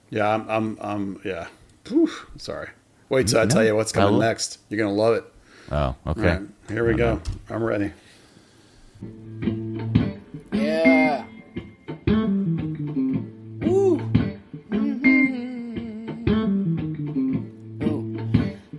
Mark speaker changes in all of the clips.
Speaker 1: Yeah, yeah. Whew, sorry. Wait till I tell you what's coming next. You're going to love it.
Speaker 2: Oh, okay.
Speaker 1: All right, here we go. I'm ready.
Speaker 3: Yeah. Woo.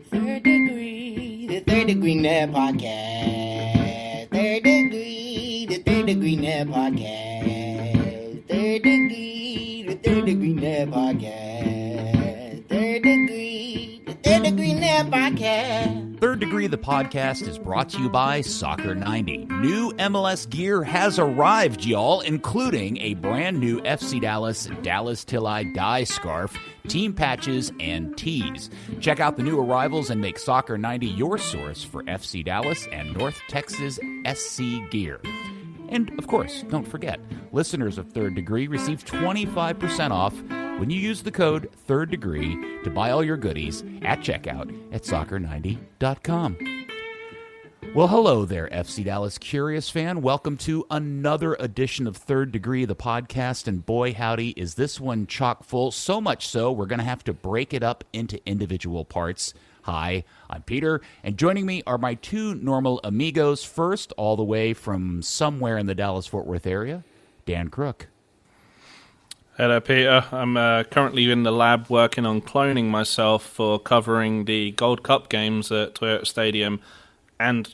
Speaker 3: Third Degree, the Third Degree Net Podcast. Third Degree, the Third Degree Net Podcast. Third Degree, the Third Degree Net Podcast. Third Degree, the Third Degree Net Podcast.
Speaker 2: Third Degree, the podcast, is brought to you by Soccer 90. New MLS gear has arrived, y'all, including a brand new FC Dallas Till I Die scarf, team patches, and tees. Check out the new arrivals and make Soccer 90 your source for FC Dallas and North Texas SC gear. And, of course, don't forget, listeners of Third Degree receive 25% off when you use the code Third Degree to buy all your goodies at checkout at soccer90.com. Well, hello there, FC Dallas Curious fan. Welcome to another edition of Third Degree, the podcast, and boy, howdy, is this one chock full. So much so, we're going to have to break it up into individual parts. Hi, I'm Peter, and joining me are my two normal amigos. First, all the way from somewhere in the Dallas-Fort Worth area, Dan Crooke.
Speaker 4: Hello, Peter. I'm currently in the lab working on cloning myself for covering the Gold Cup games at Toyota Stadium and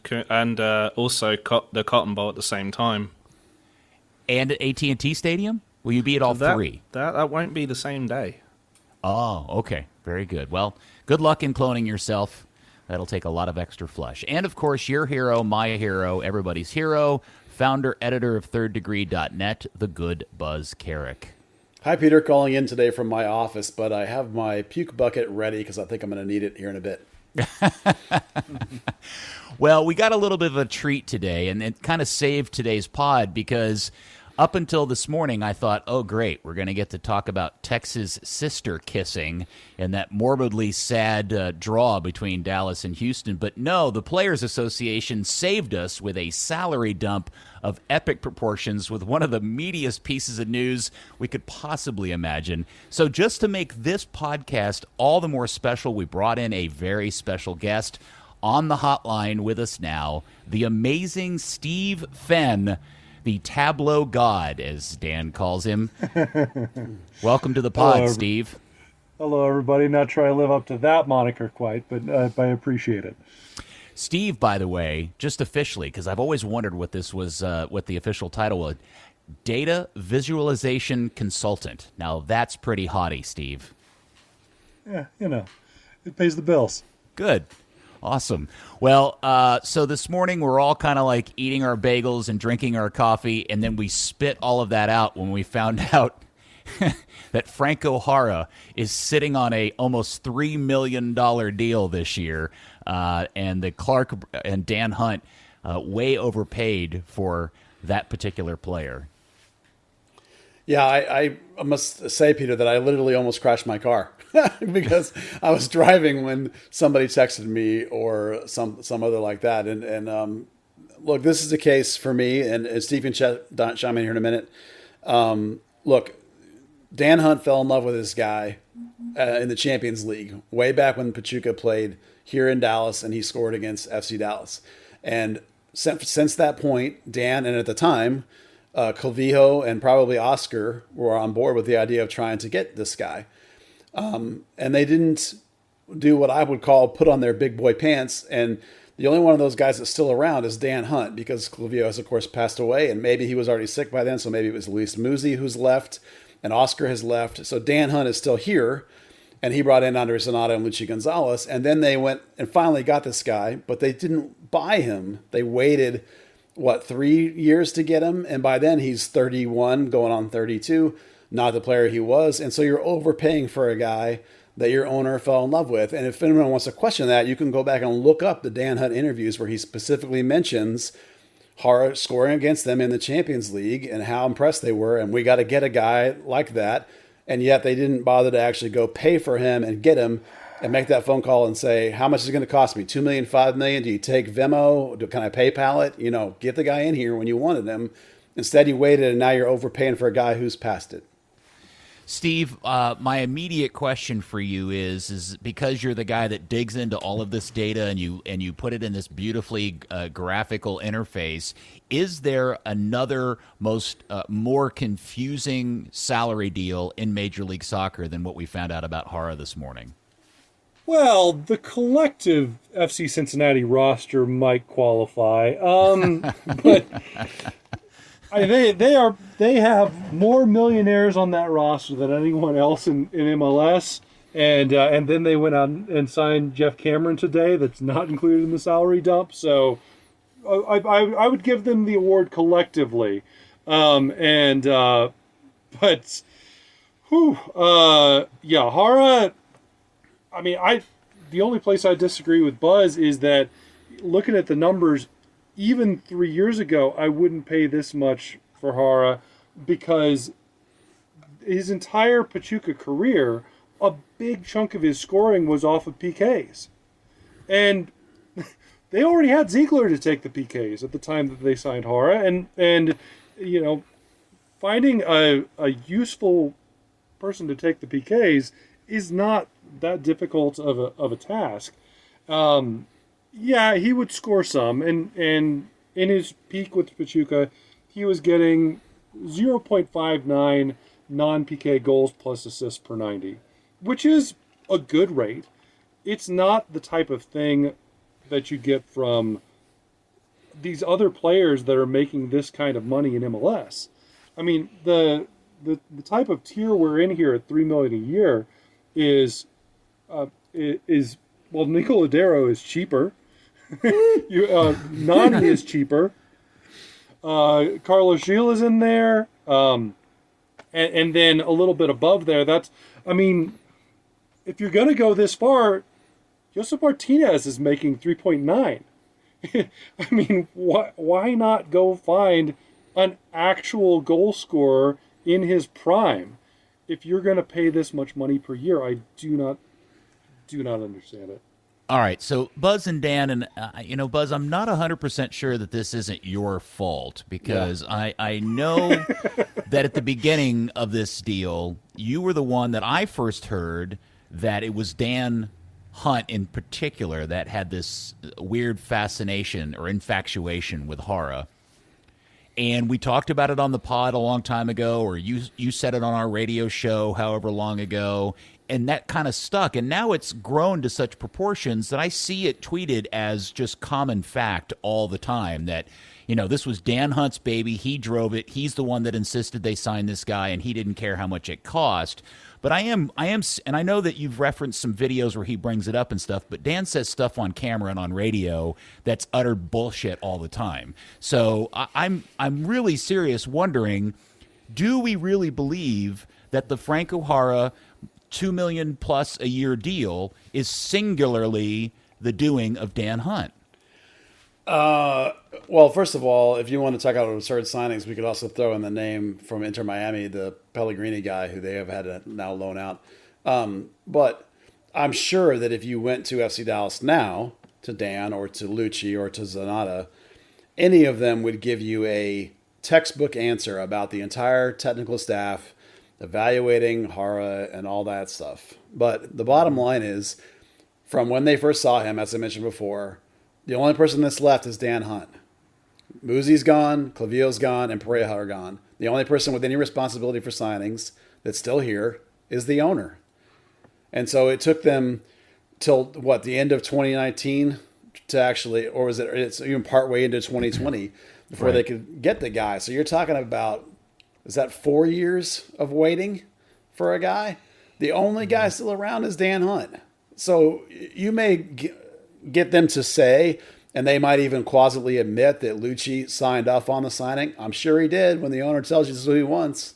Speaker 4: also the Cotton Bowl at the same time.
Speaker 2: And at AT&T Stadium? Will you be at all three?
Speaker 4: That won't be the same day.
Speaker 2: Oh, okay. Very good. Well, good luck in cloning yourself. That'll take a lot of extra flesh. And, of course, your hero, my hero, everybody's hero, founder, editor of thirddegree.net, the good Buzz Carrick.
Speaker 1: Hi, Peter. Calling in today from my office, but I have my puke bucket ready because I think I'm going to need it here in a bit.
Speaker 2: Well, we got a little bit of a treat today, and it kind of saved today's pod because up until this morning, I thought, oh, great, we're going to get to talk about Texas sister kissing and that morbidly sad draw between Dallas and Houston. But no, the Players Association saved us with a salary dump of epic proportions with one of the meatiest pieces of news we could possibly imagine. So just to make this podcast all the more special, we brought in a very special guest on the hotline with us now, the amazing Steve Fenn, the tableau god, as Dan calls him. Welcome to the pod,
Speaker 5: Hello,
Speaker 2: Steve.
Speaker 5: Hello, everybody. Not sure I live up to that moniker quite, but I appreciate it.
Speaker 2: Steve, by the way, just officially, because I've always wondered what this was, what the official title was, Data Visualization Consultant. Now, that's pretty haughty, Steve.
Speaker 5: Yeah, it pays the bills.
Speaker 2: Good. Awesome. Well, so this morning we're all kind of like eating our bagels and drinking our coffee, and then we spit all of that out when we found out that Franco Jara is sitting on a almost $3 million deal this year, and the Clark and Dan Hunt way overpaid for that particular player.
Speaker 1: Yeah, I must say, Peter, that I literally almost crashed my car because I was driving when somebody texted me or some other like that. And look, this is the case for me, and Steve can chime in here in a minute. Look, Dan Hunt fell in love with this guy in the Champions League way back when Pachuca played here in Dallas, and he scored against FC Dallas. And since that point, Dan, and at the time, Calvillo and probably Oscar were on board with the idea of trying to get this guy. And they didn't do what I would call put on their big boy pants. And the only one of those guys that's still around is Dan Hunt, because Calvillo has, of course, passed away. And maybe he was already sick by then. So maybe it was Luis Muzi who's left and Oscar has left. So Dan Hunt is still here. And he brought in Andres Zanata and Luchi Gonzalez. And then they went and finally got this guy, but they didn't buy him. They waited 3 years to get him, and by then he's 31 going on 32, not the player he was. And so you're overpaying for a guy that your owner fell in love with. And if anyone wants to question that, you can go back and look up the Dan Hunt interviews where he specifically mentions Jara scoring against them in the Champions League and how impressed they were, and we got to get a guy like that. And yet they didn't bother to actually go pay for him and get him and make that phone call and say, how much is it going to cost me? $2 million, $5 million? Do you take Venmo? Can I PayPal it? Get the guy in here when you wanted him. Instead, you waited, and now you're overpaying for a guy who's past it.
Speaker 2: Steve, my immediate question for you is because you're the guy that digs into all of this data and you put it in this beautifully graphical interface, is there another more confusing salary deal in Major League Soccer than what we found out about Hara this morning?
Speaker 5: Well, the collective FC Cincinnati roster might qualify, but they have more millionaires on that roster than anyone else in MLS, and then they went out and signed Jeff Cameron today. That's not included in the salary dump. So I would give them the award collectively, but Hara. I mean, the only place I disagree with Buzz is that looking at the numbers, even 3 years ago, I wouldn't pay this much for Hara because his entire Pachuca career, a big chunk of his scoring was off of PKs. And they already had Ziegler to take the PKs at the time that they signed Hara. And finding a useful person to take the PKs is not that difficult of a task. He would score some, and in his peak with Pachuca, he was getting 0.59 non-PK goals plus assists per 90, which is a good rate. It's not the type of thing that you get from these other players that are making this kind of money in MLS. I mean, the type of tier we're in here at $3 million a year is Nico Ladero is cheaper. Nani is cheaper. Carlos Gil is in there, and then a little bit above there. If you're gonna go this far, Josep Martinez is making 3.9. I mean, why not go find an actual goal scorer in his prime? If you're going to pay this much money per year, I do not understand it.
Speaker 2: All right, so Buzz and Dan, and Buzz, I'm not 100% sure that this isn't your fault because I know that at the beginning of this deal, you were the one that I first heard that it was Dan Hunt in particular that had this weird fascination or infatuation with Hara. And we talked about it on the pod a long time ago, or you said it on our radio show however long ago, and that kind of stuck. And now it's grown to such proportions that I see it tweeted as just common fact all the time that, this was Dan Hunt's baby. He drove it. He's the one that insisted they sign this guy, and he didn't care how much it cost. But I am, and I know that you've referenced some videos where he brings it up and stuff, but Dan says stuff on camera and on radio that's utter bullshit all the time. So I'm really serious wondering, do we really believe that the Franco Jara $2 million plus a year deal is singularly the doing of Dan Hunt?
Speaker 1: Well, first of all, if you want to talk about absurd signings, we could also throw in the name from Inter Miami, the Pellegrini guy who they have had to now loan out. But I'm sure that if you went to FC Dallas now, to Dan or to Lucci or to Zanata, any of them would give you a textbook answer about the entire technical staff, evaluating Jara and all that stuff. But the bottom line is, from when they first saw him, as I mentioned before, the only person that's left is Dan Hunt. Muzi's gone, Clavio's gone, and Pareja are gone. The only person with any responsibility for signings that's still here is the owner. And so it took them till, the end of 2019 to actually, or was it's even partway into 2020 before they could get the guy. So you're talking about, is that 4 years of waiting for a guy? The only guy still around is Dan Hunt. So you may get them to say, and they might even plausibly admit that Lucci signed off on the signing. I'm sure he did when the owner tells you this is what he wants.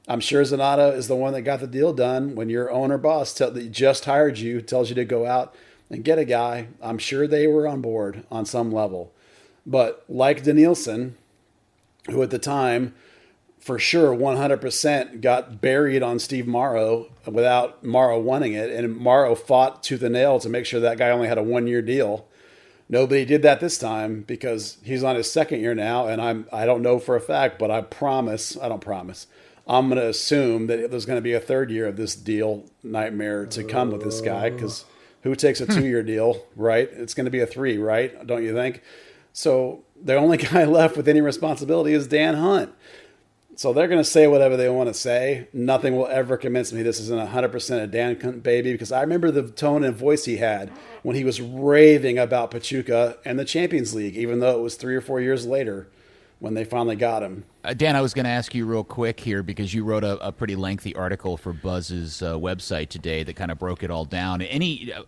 Speaker 1: I'm sure Zanata is the one that got the deal done when your owner boss that just hired you tells you to go out and get a guy. I'm sure they were on board on some level. But like Danielson, who at the time, for sure, 100% got buried on Steve Morrow without Morrow wanting it. And Morrow fought tooth and nail to make sure that guy only had a 1-year deal. Nobody did that this time because he's on his second year now. And I don't know for a fact, but I'm I'm going to assume that there's going to be a third year of this deal nightmare to come with this guy, because who takes a 2-year deal, right? It's going to be a 3, right? Don't you think? So the only guy left with any responsibility is Dan Hunt. So they're going to say whatever they want to say. Nothing will ever convince me this isn't 100% a Dan Hunt baby, because I remember the tone and voice he had when he was raving about Pachuca and the Champions League, even though it was 3 or 4 years later when they finally got him.
Speaker 2: Dan, I was going to ask you real quick here, because you wrote a pretty lengthy article for Buzz's website today that kind of broke it all down.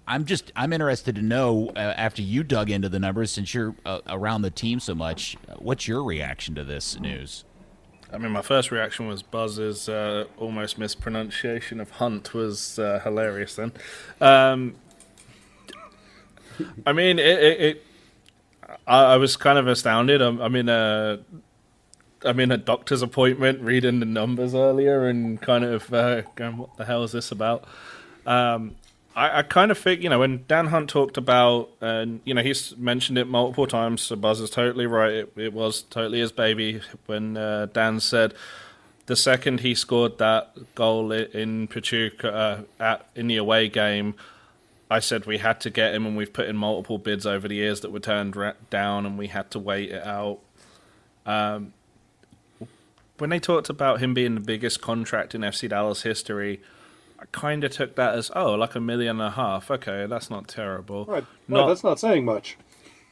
Speaker 2: I'm interested to know, after you dug into the numbers, since you're around the team so much, what's your reaction to this news?
Speaker 4: I mean, my first reaction was Buzz's almost mispronunciation of Hunt was hilarious then. I mean, I was kind of astounded. I'm in a doctor's appointment reading the numbers earlier and kind of going, what the hell is this about? I kind of think, when Dan Hunt talked about, and, he's mentioned it multiple times, so Buzz is totally right. It was totally his baby when Dan said the second he scored that goal in Pachuca in the away game, I said we had to get him, and we've put in multiple bids over the years that were turned down, and we had to wait it out. When they talked about him being the biggest contract in FC Dallas history, I kind of took that as, like $1.5 million. Okay, that's not terrible.
Speaker 5: Right, that's not saying much.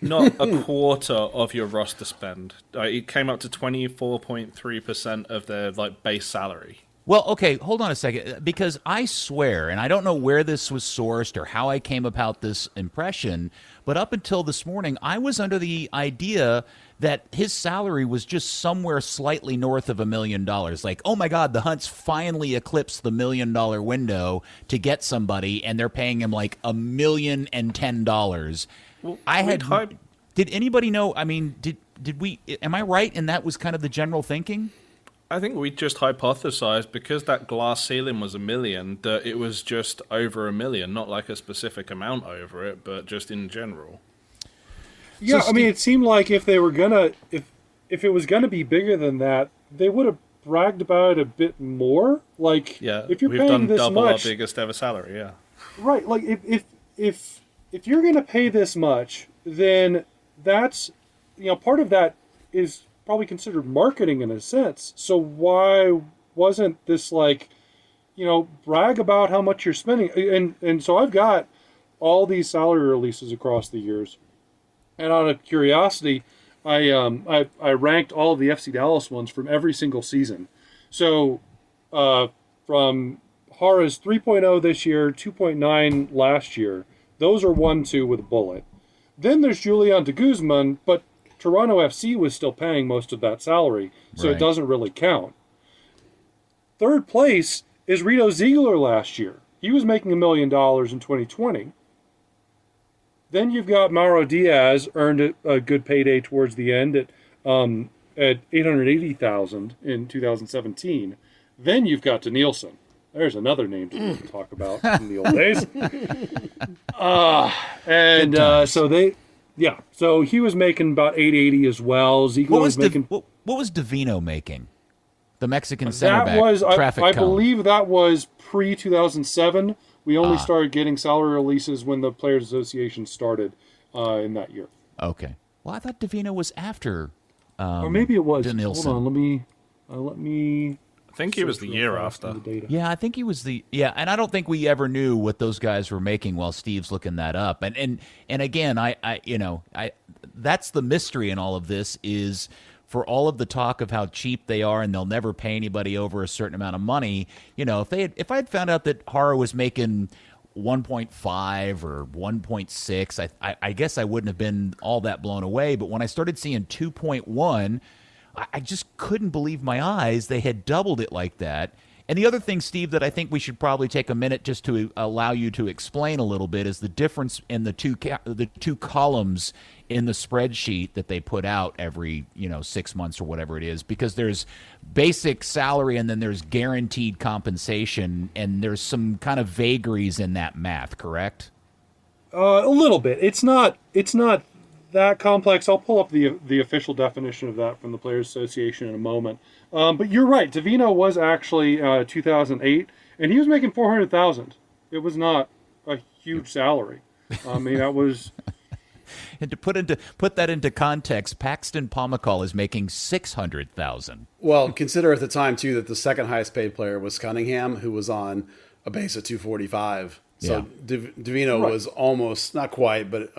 Speaker 4: Not a quarter of your roster spend. It came up to 24.3% of their base salary.
Speaker 2: Well, okay, hold on a second, because I swear, and I don't know where this was sourced or how I came about this impression, but up until this morning, I was under the idea that his salary was just somewhere slightly north of $1 million. Like, oh my God, the Hunts finally eclipsed the $1 million window to get somebody, and they're paying him like $1,010,000.
Speaker 4: Well,
Speaker 2: did anybody know? I mean, did we? Am I right? And that was kind of the general thinking.
Speaker 4: I think we just hypothesized, because that glass ceiling was $1 million, that it was just over $1 million, not like a specific amount over it, but just in general.
Speaker 5: Yeah,
Speaker 2: So
Speaker 5: I mean, it seemed like if they were gonna, if it was gonna be bigger than that, they would have bragged about it a bit more. Like,
Speaker 4: Yeah,
Speaker 5: if you're
Speaker 4: we've
Speaker 5: paying
Speaker 4: done
Speaker 5: this
Speaker 4: double
Speaker 5: much,
Speaker 4: our biggest ever salary. Yeah,
Speaker 5: right? Like, if you're gonna pay this much, then that's, part of that is probably considered marketing in a sense. So why wasn't this brag about how much you're spending? And so I've got all these salary releases across the years, and out of curiosity, I ranked all of the FC Dallas ones from every single season. So from Hara's 3.0 this year, 2.9 last year, those are 1-2 with a bullet. Then there's Julian de Guzman, but Toronto FC was still paying most of that salary, so
Speaker 2: Right.
Speaker 5: It doesn't really count. Third place is Rito Ziegler last year. He was making $1 million in 2020. Then you've got Mauro Diaz, earned a good payday towards the end at $880,000 in 2017. Then you've got Danielson. There's another name to talk about from the old days. So he was making about $880 as well. Ziegler
Speaker 2: What
Speaker 5: was making.
Speaker 2: what was Davino making? The Mexican center
Speaker 5: That
Speaker 2: back.
Speaker 5: was,
Speaker 2: traffic
Speaker 5: I
Speaker 2: cone.
Speaker 5: believe that was pre-2007. We only started getting salary releases when the Players Association started in that year.
Speaker 2: Okay. Well, I thought Davino was after.
Speaker 5: Or maybe it was.
Speaker 2: Danielson.
Speaker 5: Hold on, let me.
Speaker 4: I think he was the
Speaker 5: search
Speaker 4: year
Speaker 5: real fast
Speaker 4: after.
Speaker 5: on the data.
Speaker 2: Yeah, I think he was and I don't think we ever knew what those guys were making while Steve's looking that up. And again, I that's the mystery in all of this, is for all of the talk of how cheap they are and they'll never pay anybody over a certain amount of money. If I had found out that Hara was making 1.5 or 1.6, I guess I wouldn't have been all that blown away. But when I started seeing 2.1, I just couldn't believe my eyes. They had doubled it like that. And the other thing, Steve, that I think we should probably take a minute just to allow you to explain a little bit is the difference in the two columns in the spreadsheet that they put out every 6 months or whatever it is, because there's basic salary and then there's guaranteed compensation, and there's some kind of vagaries in that math, correct?
Speaker 5: A little bit. It's not that complex. I'll pull up the official definition of that from the Players Association in a moment. But you're right. Davino was actually 2008, and he was making $400,000. It was not a huge salary. I mean, that was.
Speaker 2: And to put that into context, Paxton Pomykal is making $600,000.
Speaker 1: Well, consider at the time too that the second highest paid player was Cunningham, who was on a base of 245. So
Speaker 2: Yeah.
Speaker 1: Davino was almost, not quite, but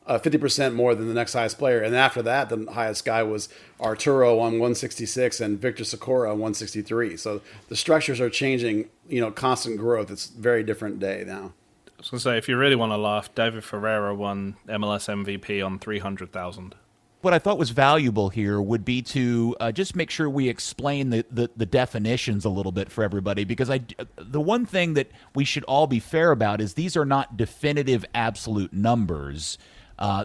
Speaker 1: 50% more than the next highest player. And after that, the highest guy was Arturo on 166 and Victor Socorro on 163. So the structures are changing, constant growth. It's a very different day now.
Speaker 4: I was going to say, if you really want to laugh, David Ferreira won MLS MVP on 300,000.
Speaker 2: What I thought was valuable here would be to just make sure we explain the definitions a little bit for everybody, because the one thing that we should all be fair about is these are not definitive absolute numbers.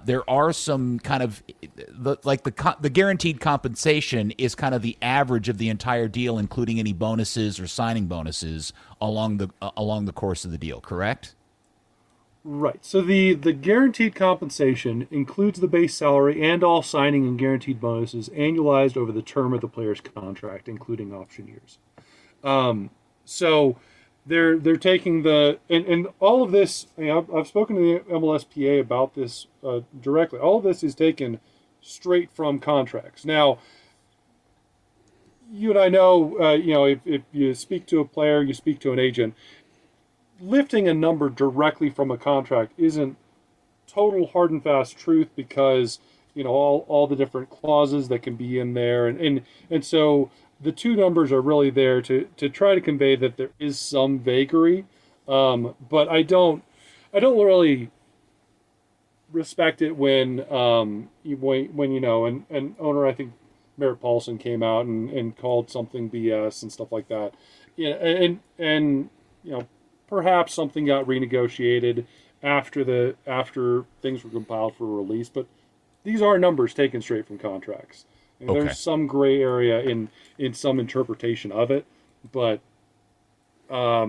Speaker 2: There are some kind of the guaranteed compensation is kind of the average of the entire deal, including any bonuses or signing bonuses along the course of the deal. Correct?
Speaker 5: Right. So the guaranteed compensation includes the base salary and all signing and guaranteed bonuses annualized over the term of the player's contract, including option years. So they're taking and all of this. I've spoken to the MLSPA about this directly. All of this is taken straight from contracts. Now, you and I know, if you speak to a player, you speak to an agent. Lifting a number directly from a contract isn't total hard and fast truth, because all the different clauses that can be in there, and so the two numbers are really there to try to convey that there is some vagary, but I don't really respect it when and owner, I think Merritt Paulson came out and called something BS and stuff like that, and perhaps something got renegotiated after things were compiled for release, but these are numbers taken straight from contracts. And
Speaker 2: Okay.
Speaker 5: There's some gray area in some interpretation of it, but they're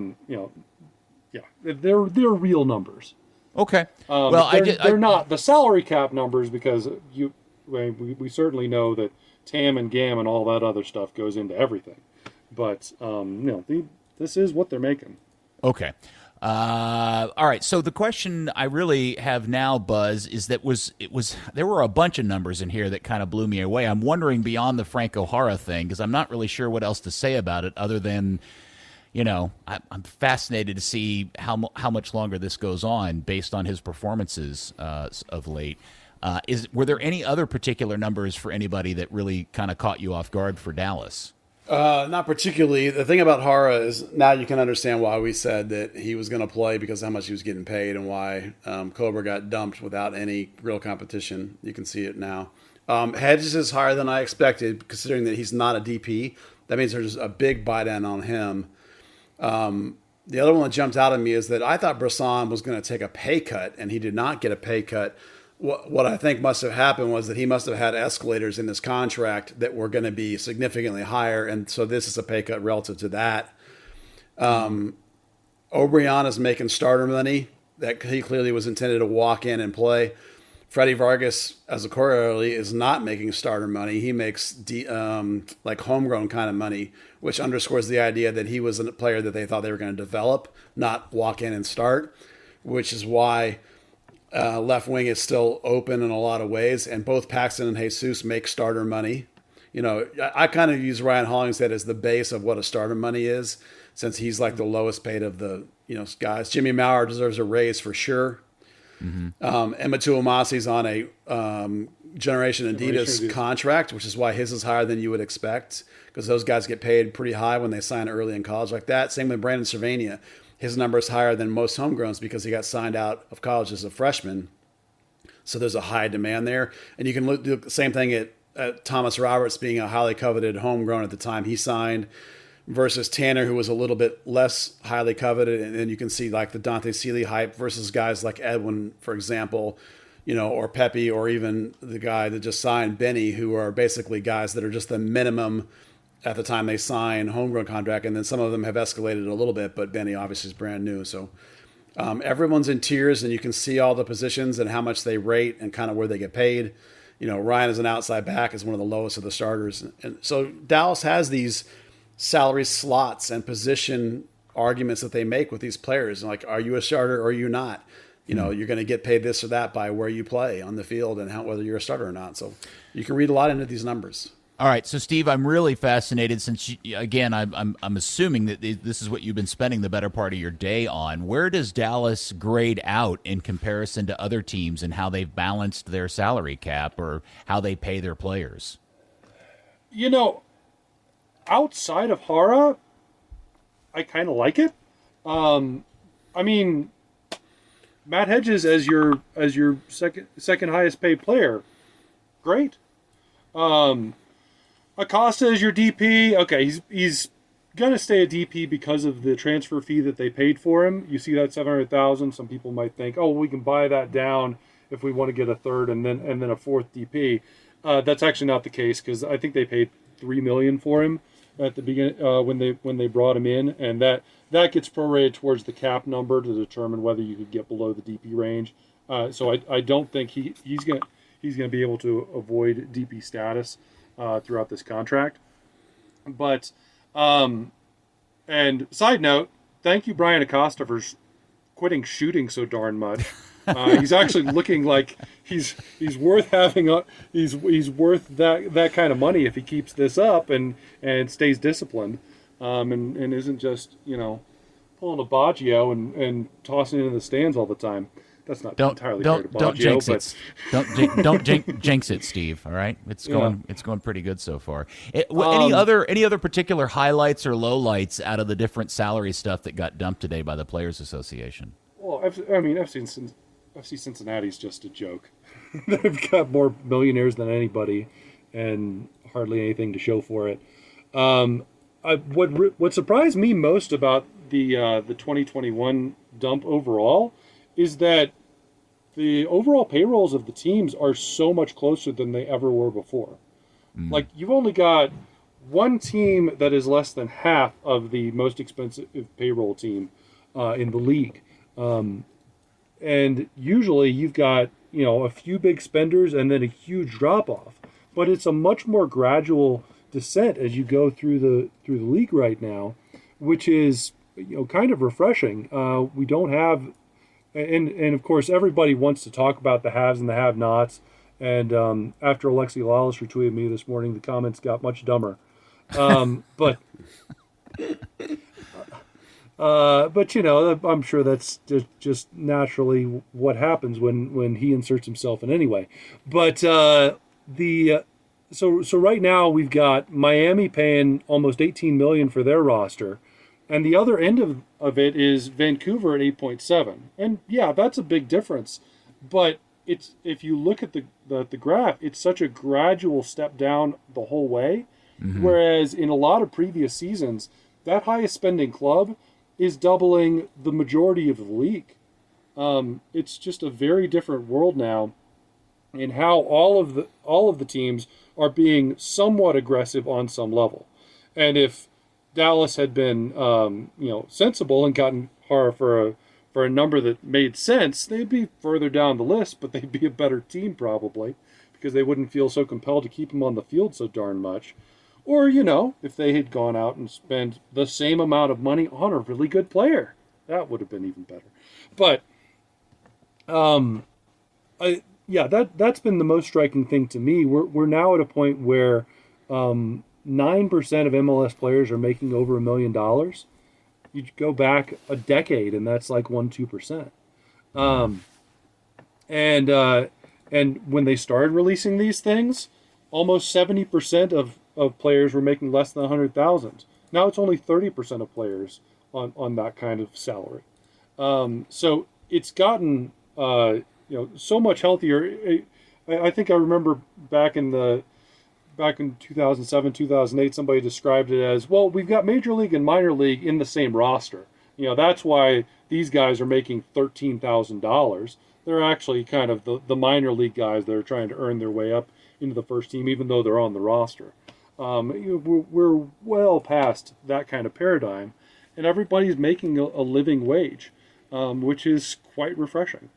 Speaker 5: real numbers.
Speaker 2: Okay.
Speaker 5: They're not the salary cap numbers, because we certainly know that TAM and GAM and all that other stuff goes into everything, but this is what they're making.
Speaker 2: Okay. All right. So the question I really have now, Buzz, is there were a bunch of numbers in here that kind of blew me away. I'm wondering, beyond the Franco Jara thing, because I'm not really sure what else to say about it other than, I'm fascinated to see how much longer this goes on based on his performances of late. Were there any other particular numbers for anybody that really kind of caught you off guard for Dallas?
Speaker 1: Not particularly. The thing about Hara is now you can understand why we said that he was going to play, because of how much he was getting paid, and why Cobra got dumped without any real competition. You can see it now. Hedges is higher than I expected, considering that he's not a DP. That means there's a big bite in on him. The other one that jumped out at me is that I thought Brisson was going to take a pay cut, and he did not get a pay cut. What I think must have happened was that he must have had escalators in his contract that were going to be significantly higher, and so this is a pay cut relative to that. O'Brien is making starter money that he clearly was intended to walk in and play. Freddie Vargas, as a corollary, is not making starter money. He makes like homegrown kind of money, which underscores the idea that he was a player that they thought they were going to develop, not walk in and start, which is why left wing is still open in a lot of ways, and both Paxton and Jesus make starter money. I kind of use Ryan Hollingshead as the base of what a starter money is, since he's like the lowest paid of the guys. Jimmy Maurer deserves a raise for sure. Emma Tuamasi's on a Generation Adidas contract, which is why his is higher than you would expect, because those guys get paid pretty high when they sign early in college like that. Same with Brandon Cervania. His number is higher than most homegrowns because he got signed out of college as a freshman. So there's a high demand there. And you can do the same thing at Thomas Roberts being a highly coveted homegrown at the time he signed, versus Tanner, who was a little bit less highly coveted. And then you can see like the Dante Seeley hype versus guys like Edwin, for example, or Pepe, or even the guy that just signed, Benny, who are basically guys that are just the minimum at the time they sign homegrown contract. And then some of them have escalated a little bit, but Benny obviously is brand new. So Everyone's in tiers, and you can see all the positions and how much they rate and kind of where they get paid. Ryan is an outside back, is one of the lowest of the starters. And so Dallas has these salary slots and position arguments that they make with these players. Like, are you a starter or are you not? You're going to get paid this or that by where you play on the field and whether you're a starter or not. So you can read a lot into these numbers.
Speaker 2: All right, so Steve, I'm really fascinated since, again, I'm assuming that this is what you've been spending the better part of your day on. Where does Dallas grade out in comparison to other teams and how they've balanced their salary cap or how they pay their players?
Speaker 5: Outside of Hara, I kind of like it. I mean, Matt Hedges as your second highest paid player, great. Acosta is your DP. Okay, he's gonna stay a DP because of the transfer fee that they paid for him. You see that $700,000. Some people might think, oh, we can buy that down if we want to get a third and then a fourth DP. That's actually not the case, because I think they paid $3 million for him at the beginning when they brought him in, and that gets prorated towards the cap number to determine whether you could get below the DP range. So I don't think he's gonna be able to avoid DP status throughout this contract. But and side note, thank you, Brian Acosta, for quitting shooting so darn much. He's actually looking like he's worth having he's worth that kind of money if he keeps this up and stays disciplined, and isn't just pulling a Baggio and tossing it in the stands all the time. That's not entirely fair to Baggio.
Speaker 2: Don't jinx
Speaker 5: but...
Speaker 2: it. Don't jinx it, Steve. All right, it's going pretty good so far. Any other particular highlights or lowlights out of the different salary stuff that got dumped today by the Players Association?
Speaker 5: Well, FC Cincinnati's just a joke. They've got more millionaires than anybody, and hardly anything to show for it. What surprised me most about the 2021 dump overall is that the overall payrolls of the teams are so much closer than they ever were before. Like, you've only got one team that is less than half of the most expensive payroll team in the league. And usually you've got, a few big spenders and then a huge drop-off. But it's a much more gradual descent as you go through the league right now, which is, kind of refreshing. We don't have... And of course, everybody wants to talk about the haves and the have-nots. And after Alexi Lawless retweeted me this morning, the comments got much dumber. But I'm sure that's just naturally what happens when he inserts himself in anyway. But so right now we've got Miami paying almost $18 million for their roster. And the other end of it is Vancouver at 8.7. And yeah, that's a big difference. But if you look at the graph, it's such a gradual step down the whole way. Mm-hmm. Whereas in a lot of previous seasons, that highest spending club is doubling the majority of the league. It's just a very different world now in how all of the teams are being somewhat aggressive on some level. And if Dallas had been, sensible and gotten Hara for a number that made sense, they'd be further down the list, but they'd be a better team probably because they wouldn't feel so compelled to keep him on the field so darn much. Or, if they had gone out and spent the same amount of money on a really good player, that would have been even better. But, that's been the most striking thing to me. We're now at a point where 9% of MLS players are making over $1 million. You go back a decade, and that's like 1-2%. And when they started releasing these things, almost 70% of players were making less than 100,000. Now it's only 30% of players on that kind of salary. So it's gotten so much healthier. I think I remember back in 2007, 2008, somebody described it as, well, we've got Major League and Minor League in the same roster. That's why these guys are making $13,000. They're actually kind of the minor league guys that are trying to earn their way up into the first team, even though they're on the roster. We're well past that kind of paradigm, and everybody's making a living wage. which is quite refreshing.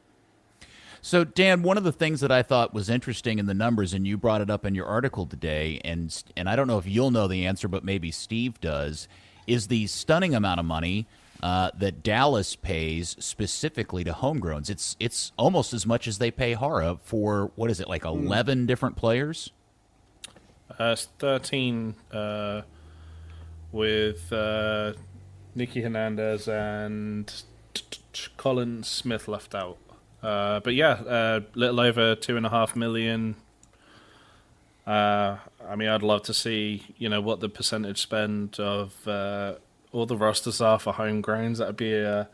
Speaker 2: So, Dan, one of the things that I thought was interesting in the numbers, and you brought it up in your article today, and I don't know if you'll know the answer, but maybe Steve does, is the stunning amount of money that Dallas pays specifically to homegrowns. It's almost as much as they pay Hara for, what is it, like 11 different players?
Speaker 4: It's 13 with Nicky Hernandez and Colin Smith left out. But yeah, little over $2.5 million. I mean, I'd love to see, what the percentage spend of all the rosters are for homegrowns. That'd be a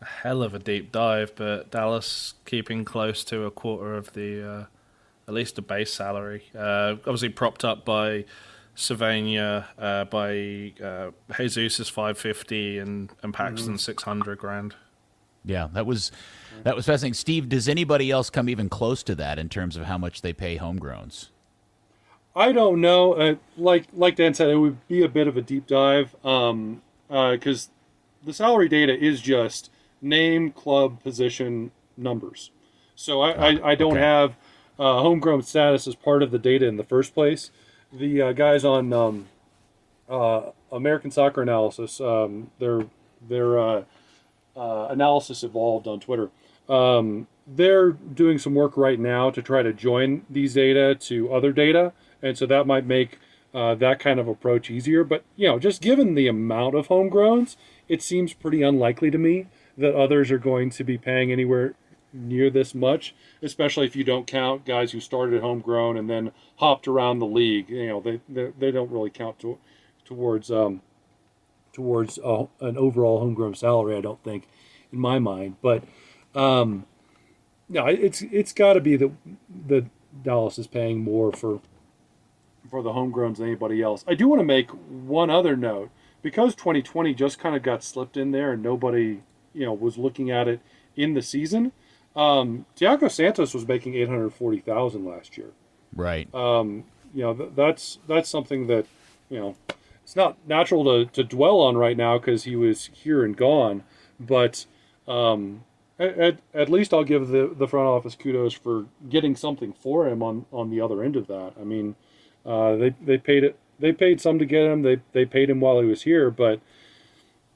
Speaker 4: hell of a deep dive. But Dallas keeping close to a quarter of the, at least the base salary. Obviously propped up by Sylvania, by Jesus' $550 and Paxton $600,000.
Speaker 2: Yeah, that was fascinating. Steve, does anybody else come even close to that in terms of how much they pay homegrowns?
Speaker 5: I don't know. Like Dan said, it would be a bit of a deep dive because the salary data is just name, club, position, numbers. So I don't have homegrown status as part of the data in the first place. The guys on American Soccer Analysis, their Analysis Evolved on Twitter. They're doing some work right now to try to join these data to other data, and so that might make that kind of approach easier. But just given the amount of homegrowns, it seems pretty unlikely to me that others are going to be paying anywhere near this much, especially if you don't count guys who started homegrown and then hopped around the league. They don't really count towards an overall homegrown salary, I don't think, in my mind. But no, it's got to be that Dallas is paying more for the homegrowns than anybody else. I do want to make one other note, because 2020 just kind of got slipped in there and nobody was looking at it in the season. Thiago Santos was making $840,000 last year.
Speaker 2: Right.
Speaker 5: That's something that it's not natural to dwell on right now because he was here and gone, but at least I'll give the front office kudos for getting something for him on the other end of that. I mean, they paid some to get him. They paid him while he was here, but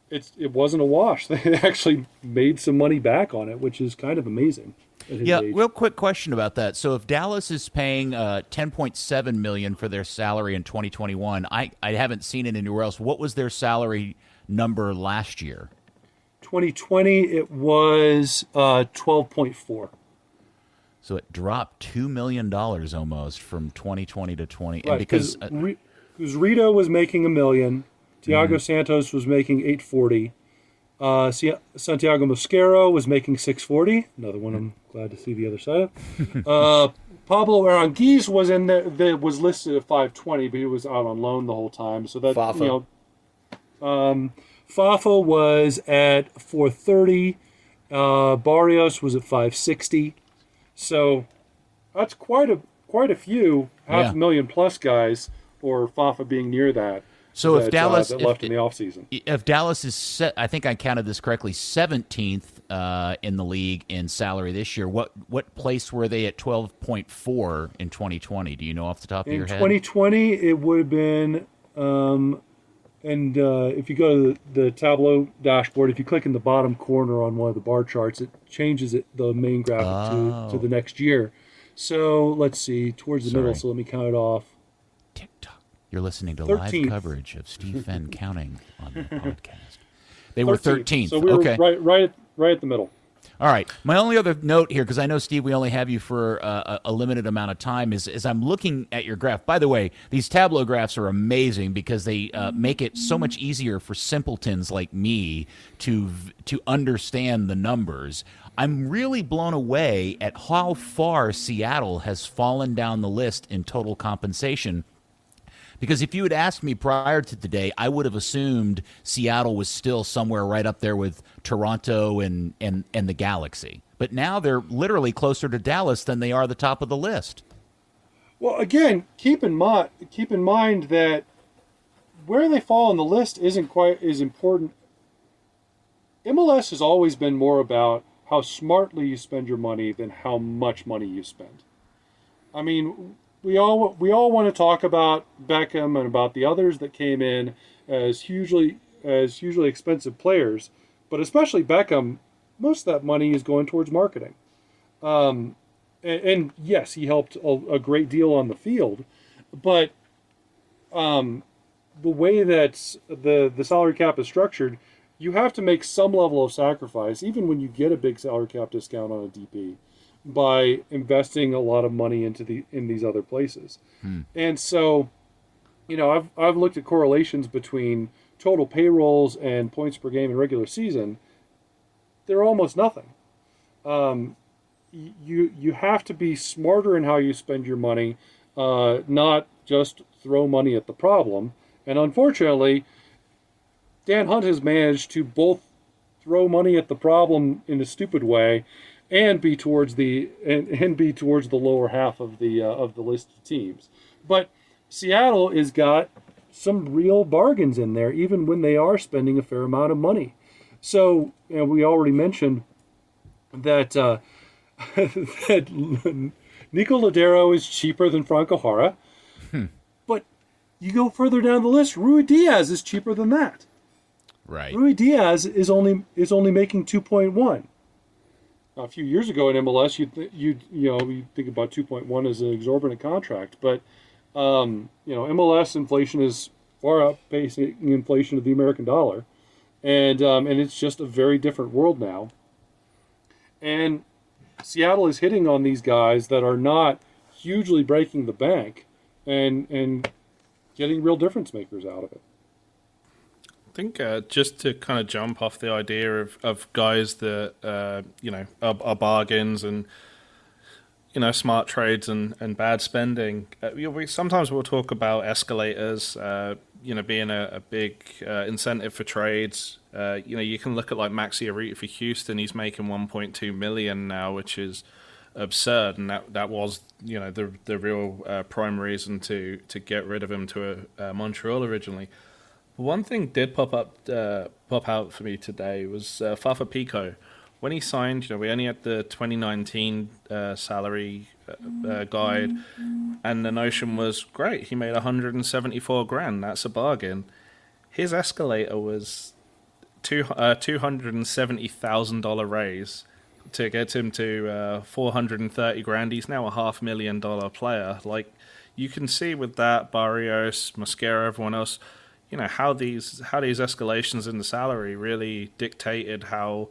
Speaker 5: it wasn't a wash. They actually made some money back on it, which is kind of amazing.
Speaker 2: Yeah, real quick question about that. So if Dallas is paying $10.7 million for their salary in 2021, I haven't seen it anywhere else. What was their salary number last year?
Speaker 5: 2020, it was 12.4.
Speaker 2: So it dropped $2 million almost from 2020 to 20.
Speaker 5: Right,
Speaker 2: and because
Speaker 5: Rito was making $1 million, Thiago Santos was making $840. Santiago Mosquero was making $640. Another one I'm glad to see the other side of. Pablo Aranguiz was in there. That was listed at $520, but he was out on loan the whole time. So that
Speaker 1: Fafa.
Speaker 5: Fafa was at $430. Barrios was at $560. So that's quite a few $500,000 plus guys, or Fafa being near that.
Speaker 2: So if Dallas
Speaker 5: that left in the offseason.
Speaker 2: If Dallas is I think I counted this correctly, 17th in the league in salary this year. What place were they at 12.4 in 2020? Do you know off the top of your head?
Speaker 5: In 2020, it would have been, if you go to the Tableau dashboard, if you click in the bottom corner on one of the bar charts, it changes the main graphic to the next year. So let's see, towards the middle. So let me count it off.
Speaker 2: TikTok. You're listening to
Speaker 5: 13th.
Speaker 2: Live coverage of Steve Fenn counting on the podcast. They were 13th.
Speaker 5: So we were
Speaker 2: okay.
Speaker 5: right at the middle.
Speaker 2: All right. My only other note here, because I know, Steve, we only have you for a limited amount of time, is I'm looking at your graph. By the way, these Tableau graphs are amazing because they make it so much easier for simpletons like me to understand the numbers. I'm really blown away at how far Seattle has fallen down the list in total compensation. Because if you had asked me prior to today, I would have assumed Seattle was still somewhere right up there with Toronto and the Galaxy. But now they're literally closer to Dallas than they are the top of the list.
Speaker 5: Well, again, keep in mind that where they fall on the list isn't quite as important MLS has always been more about how smartly you spend your money than how much money you spend. I mean, we all want to talk about Beckham and about the others that came in as hugely expensive players, but especially Beckham, most of that money is going towards marketing. And yes, he helped a great deal on the field, but the way that the salary cap is structured, you have to make some level of sacrifice, even when you get a big salary cap discount on a DP, by investing a lot of money in these other places. And so, I've looked at correlations between total payrolls and points per game in regular season. They're almost nothing. You have to be smarter in how you spend your money, not just throw money at the problem. And unfortunately, Dan Hunt has managed to both throw money at the problem in a stupid way and be towards the lower half of the list of teams. But Seattle has got some real bargains in there, even when they are spending a fair amount of money. So we already mentioned that that Nico Ladero is cheaper than Franco Jara, but you go further down the list, Rui Diaz is cheaper than that.
Speaker 2: Right.
Speaker 5: Rui Diaz is only making 2.1. A few years ago in MLS, you think about 2.1 as an exorbitant contract, but MLS inflation is far outpacing inflation of the American dollar, and it's just a very different world now. And Seattle is hitting on these guys that are not hugely breaking the bank, and getting real difference makers out of it.
Speaker 4: I think just to kind of jump off the idea of guys that are bargains and smart trades and bad spending. Sometimes we'll talk about escalators, being a big incentive for trades. You can look at like Maxi Arita for Houston. He's making 1.2 million now, which is absurd, and that was the real prime reason to get rid of him to Montreal originally. One thing did pop out for me today was Fafa Pico. When he signed, we only had the 2019 salary guide, and the notion was great. He made $174,000. That's a bargain. His escalator was $270,000 raise to get him to $430,000. He's now a $500,000 player. Like, you can see with that, Barrios, Mosquera, everyone else, how these escalations in the salary really dictated how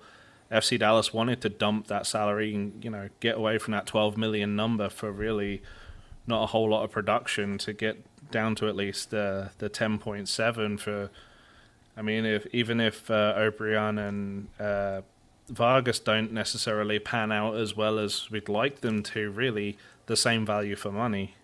Speaker 4: FC Dallas wanted to dump that salary and get away from that 12 million number for really not a whole lot of production to get down to at least the 10.7 for. I mean, if O'Brien and Vargas don't necessarily pan out as well as we'd like them to, really the same value for money.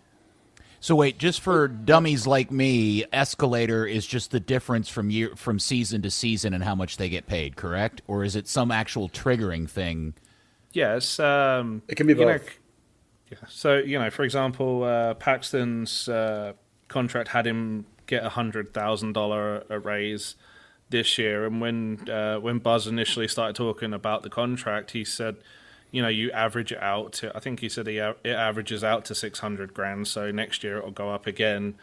Speaker 2: So wait, just for dummies like me, escalator is just the difference from season to season and how much they get paid, correct? Or is it some actual triggering thing?
Speaker 4: Yes,
Speaker 1: it can be both.
Speaker 4: So for example, Paxton's contract had him get $100,000 a raise this year, and when Buzz initially started talking about the contract, he said, you average it out to, I think he said it averages out to $600,000. So next year it'll go up again,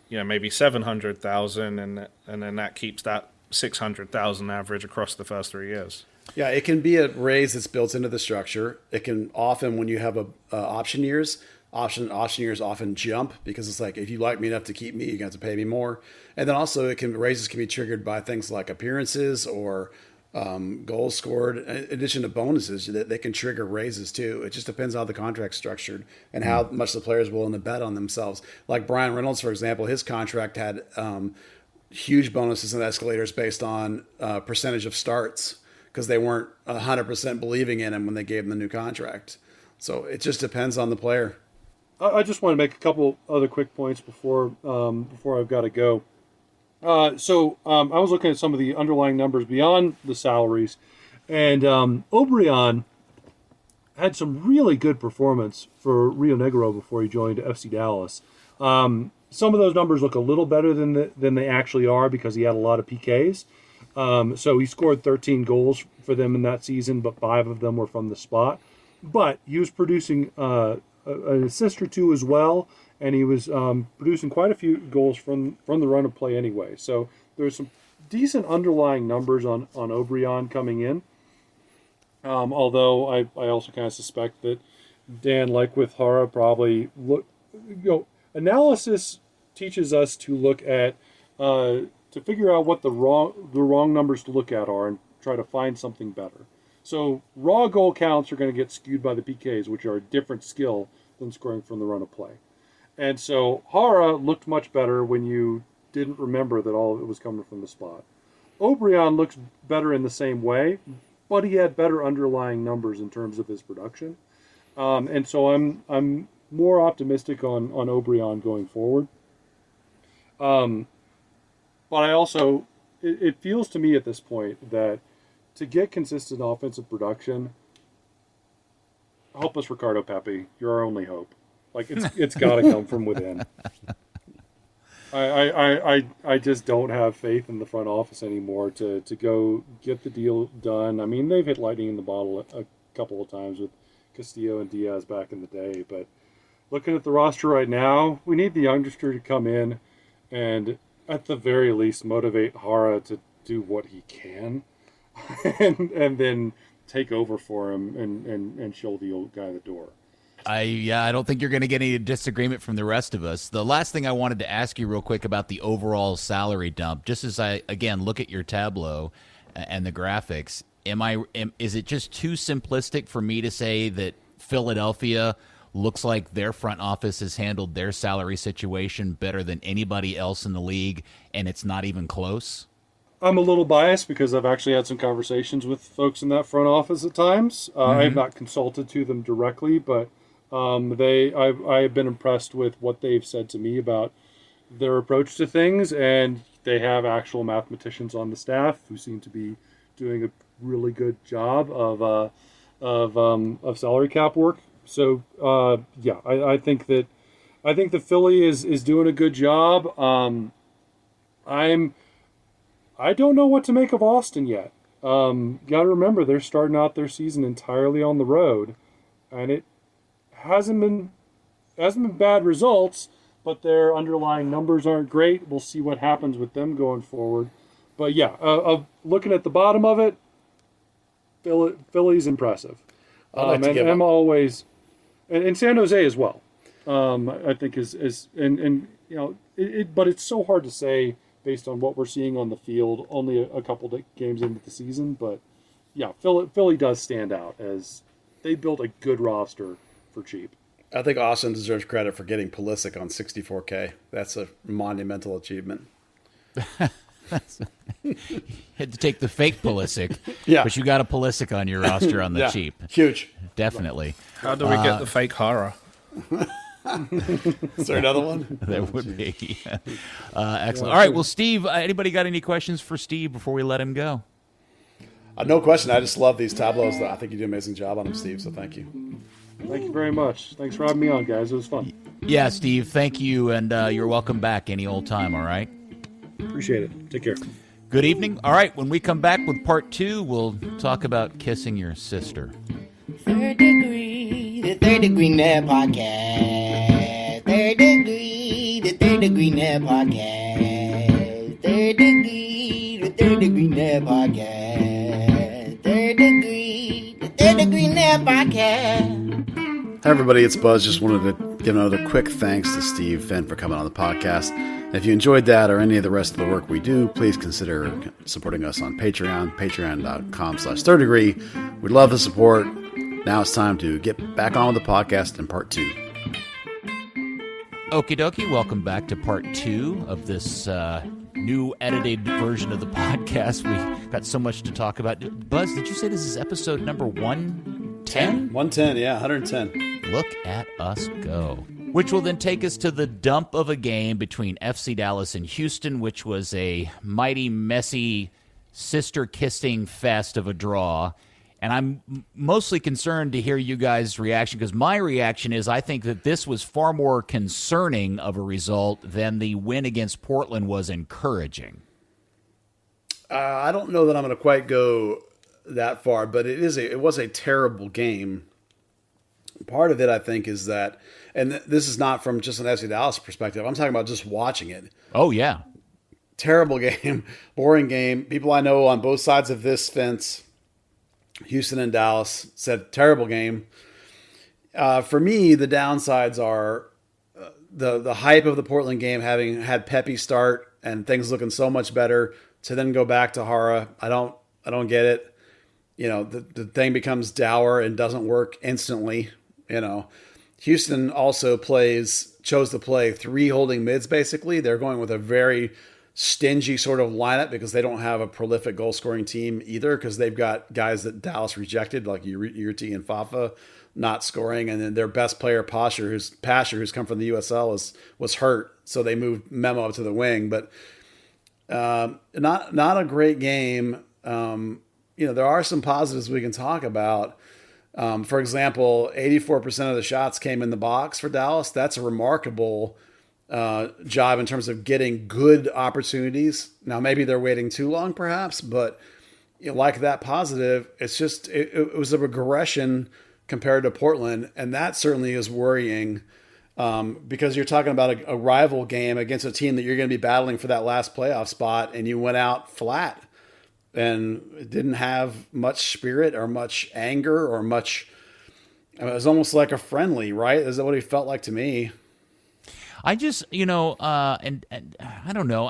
Speaker 4: maybe $700,000, and then that keeps that $600,000 average across the first 3 years.
Speaker 1: Yeah, it can be a raise that's built into the structure. It can often, when you have option years often jump, because it's like, if you like me enough to keep me, you're going to have to pay me more. And then also raises can be triggered by things like appearances or goals scored. In addition to bonuses, they can trigger raises too. It just depends on how the contract's structured and how much the player's willing to bet on themselves. Like Brian Reynolds, for example, his contract had huge bonuses and escalators based on percentage of starts, because they weren't 100% believing in him when they gave him the new contract. So it just depends on the player.
Speaker 5: I just want to make a couple other quick points before I've got to go. So I was looking at some of the underlying numbers beyond the salaries, and O'Brien had some really good performance for Rio Negro before he joined FC Dallas. Some of those numbers look a little better than they actually are, because he had a lot of PKs. So he scored 13 goals for them in that season, but 5 of them were from the spot. But he was producing an assist or 2 as well, and he was producing quite a few goals from the run of play anyway. So there's some decent underlying numbers on O'Brien coming in. Although I also kind of suspect that Dan, like with Hara, probably analysis teaches us to look at to figure out what the wrong numbers to look at are and try to find something better. So raw goal counts are going to get skewed by the PKs, which are a different skill than scoring from the run of play. And so Hara looked much better when you didn't remember that all of it was coming from the spot. O'Brien looks better in the same way, but he had better underlying numbers in terms of his production. And so I'm more optimistic on O'Brien going forward. But I also, it feels to me at this point that to get consistent offensive production, help us, Ricardo Pepi. You're our only hope. Like it's got to come from within. I just don't have faith in the front office anymore to go get the deal done. I mean, they've hit lightning in the bottle a couple of times with Castillo and Diaz back in the day, but looking at the roster right now, we need the youngster to come in and at the very least motivate Hara to do what he can and then take over for him and show the old guy the door.
Speaker 2: I don't think you're going to get any disagreement from the rest of us. The last thing I wanted to ask you real quick about the overall salary dump, just as I, again, look at your tableau and the graphics, is it just too simplistic for me to say that Philadelphia looks like their front office has handled their salary situation better than anybody else in the league, and it's not even close?
Speaker 5: I'm a little biased because I've actually had some conversations with folks in that front office at times. I have not consulted to them directly, but I have been impressed with what they've said to me about their approach to things, and they have actual mathematicians on the staff who seem to be doing a really good job of salary cap work. So I think the Philly is doing a good job. I don't know what to make of Austin yet. Got to remember they're starting out their season entirely on the road, and it hasn't been bad results, but their underlying numbers aren't great. We'll see what happens with them going forward. But looking at the bottom of it, Philly's impressive. And San Jose as well. I think is but it's so hard to say based on what we're seeing on the field. Only a couple of games into the season, but yeah, Philly does stand out as they built a good roster for cheap.
Speaker 1: I think Austin deserves credit for getting Pulisic on $64K. That's a monumental achievement.
Speaker 2: Had to take the fake Pulisic,
Speaker 1: but
Speaker 2: you got a Pulisic on your roster on the cheap.
Speaker 1: Huge.
Speaker 2: Definitely.
Speaker 4: How do we get the fake horror?
Speaker 1: Is there another one?
Speaker 2: There would be. Excellent. All right, well, Steve, anybody got any questions for Steve before we let him go?
Speaker 1: No question. I just love these tableaus. I think you do an amazing job on them, Steve, so thank you.
Speaker 5: Thank you very much. Thanks for having me on, guys. It was fun.
Speaker 2: Yeah, Steve, thank you, and you're welcome back any old time, all right?
Speaker 5: Appreciate it. Take care.
Speaker 2: Good evening. All right, when we come back with part 2, we'll talk about kissing your sister.
Speaker 3: Third Degree, the Third Degree Net Podcast. Third Degree, the Third Degree Net Podcast. Third Degree, the Third Degree Net Podcast. Third Degree, the Third Degree Net Podcast.
Speaker 1: Hi, everybody. It's Buzz. Just wanted to give another quick thanks to Steve Fenn for coming on the podcast. And if you enjoyed that or any of the rest of the work we do, please consider supporting us on Patreon, patreon.com/thirddegree. We'd love the support. Now it's time to get back on with the podcast in part 2.
Speaker 2: Okie dokie. Welcome back to part 2 of this new edited version of the podcast. We got so much to talk about. Buzz, did you say this is episode number 110?
Speaker 1: 110, yeah, 110.
Speaker 2: Look at us go. Which will then take us to the dump of a game between FC Dallas and Houston, which was a mighty, messy, sister-kissing fest of a draw. And I'm mostly concerned to hear you guys' reaction, because my reaction is I think that this was far more concerning of a result than the win against Portland was encouraging.
Speaker 1: I don't know that I'm going to quite go that far, but it was a terrible game. Part of it, I think, is that, and this is not from just an FC Dallas perspective. I'm talking about just watching it.
Speaker 2: Oh, yeah.
Speaker 1: Terrible game, boring game. People I know on both sides of this fence, Houston and Dallas, said terrible game. For me, the downsides are the hype of the Portland game, having had Pepe start and things looking so much better, to then go back to Hara. I don't get it. The thing becomes dour and doesn't work instantly. Houston also chose to play 3 holding mids. Basically, they're going with a very stingy sort of lineup because they don't have a prolific goal scoring team either, because they've got guys that Dallas rejected, like Yurti and Fafa, not scoring, and then their best player Pasher, who's come from the USL, was hurt, so they moved Memo up to the wing. But not a great game. There are some positives we can talk about. For example, 84% of the shots came in the box for Dallas. That's a remarkable job in terms of getting good opportunities. Now, maybe they're waiting too long, perhaps, but like that positive, it's just it was a regression compared to Portland, and that certainly is worrying because you're talking about a rival game against a team that you're going to be battling for that last playoff spot, and you went out flat and didn't have much spirit or much anger or much. It was almost like a friendly, right? Is that what it felt like to me?
Speaker 2: I just, and I don't know.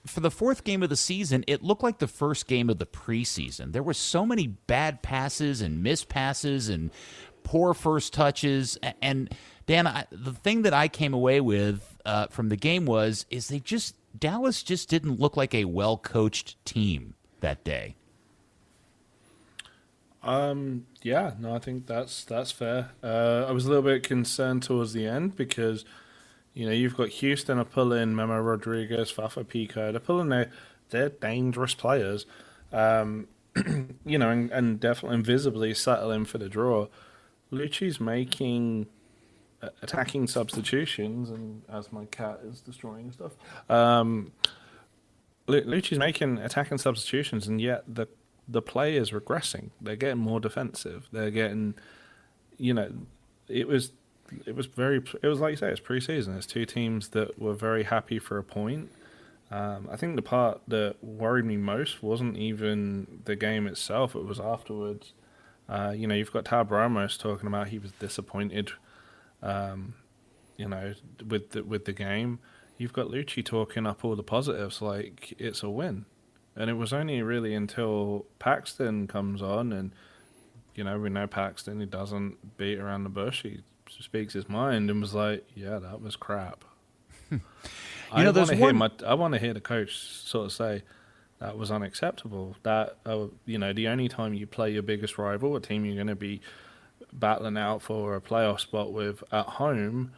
Speaker 2: For the 4th game of the season, it looked like the first game of the preseason. There were so many bad passes and missed passes and poor first touches. And Dan, the thing that I came away with from the game is Dallas just didn't look like a well-coached team that day.
Speaker 4: I think that's fair. I was a little bit concerned towards the end because you've got Houston are pulling Memo Rodriguez, Fafa Pico. They're pulling they're dangerous players, and definitely invisibly settling for the draw. Lucci's making attacking substitutions, and as my cat is destroying stuff, Lucci's making attacking substitutions, and yet the play is regressing. They're getting more defensive. They're getting, it was like you say, it's preseason. It's 2 teams that were very happy for a point. I think the part that worried me most wasn't even the game itself. It was afterwards. You've got Tab Ramos talking about he was disappointed, with the game. You've got Lucci talking up all the positives like it's a win. And it was only really until Paxton comes on, and, we know Paxton, he doesn't beat around the bush. He speaks his mind and was like, yeah, that was crap. I want to hear the coach sort of say that was unacceptable. That, the only time you play your biggest rival, a team you're going to be battling out for a playoff spot with at home,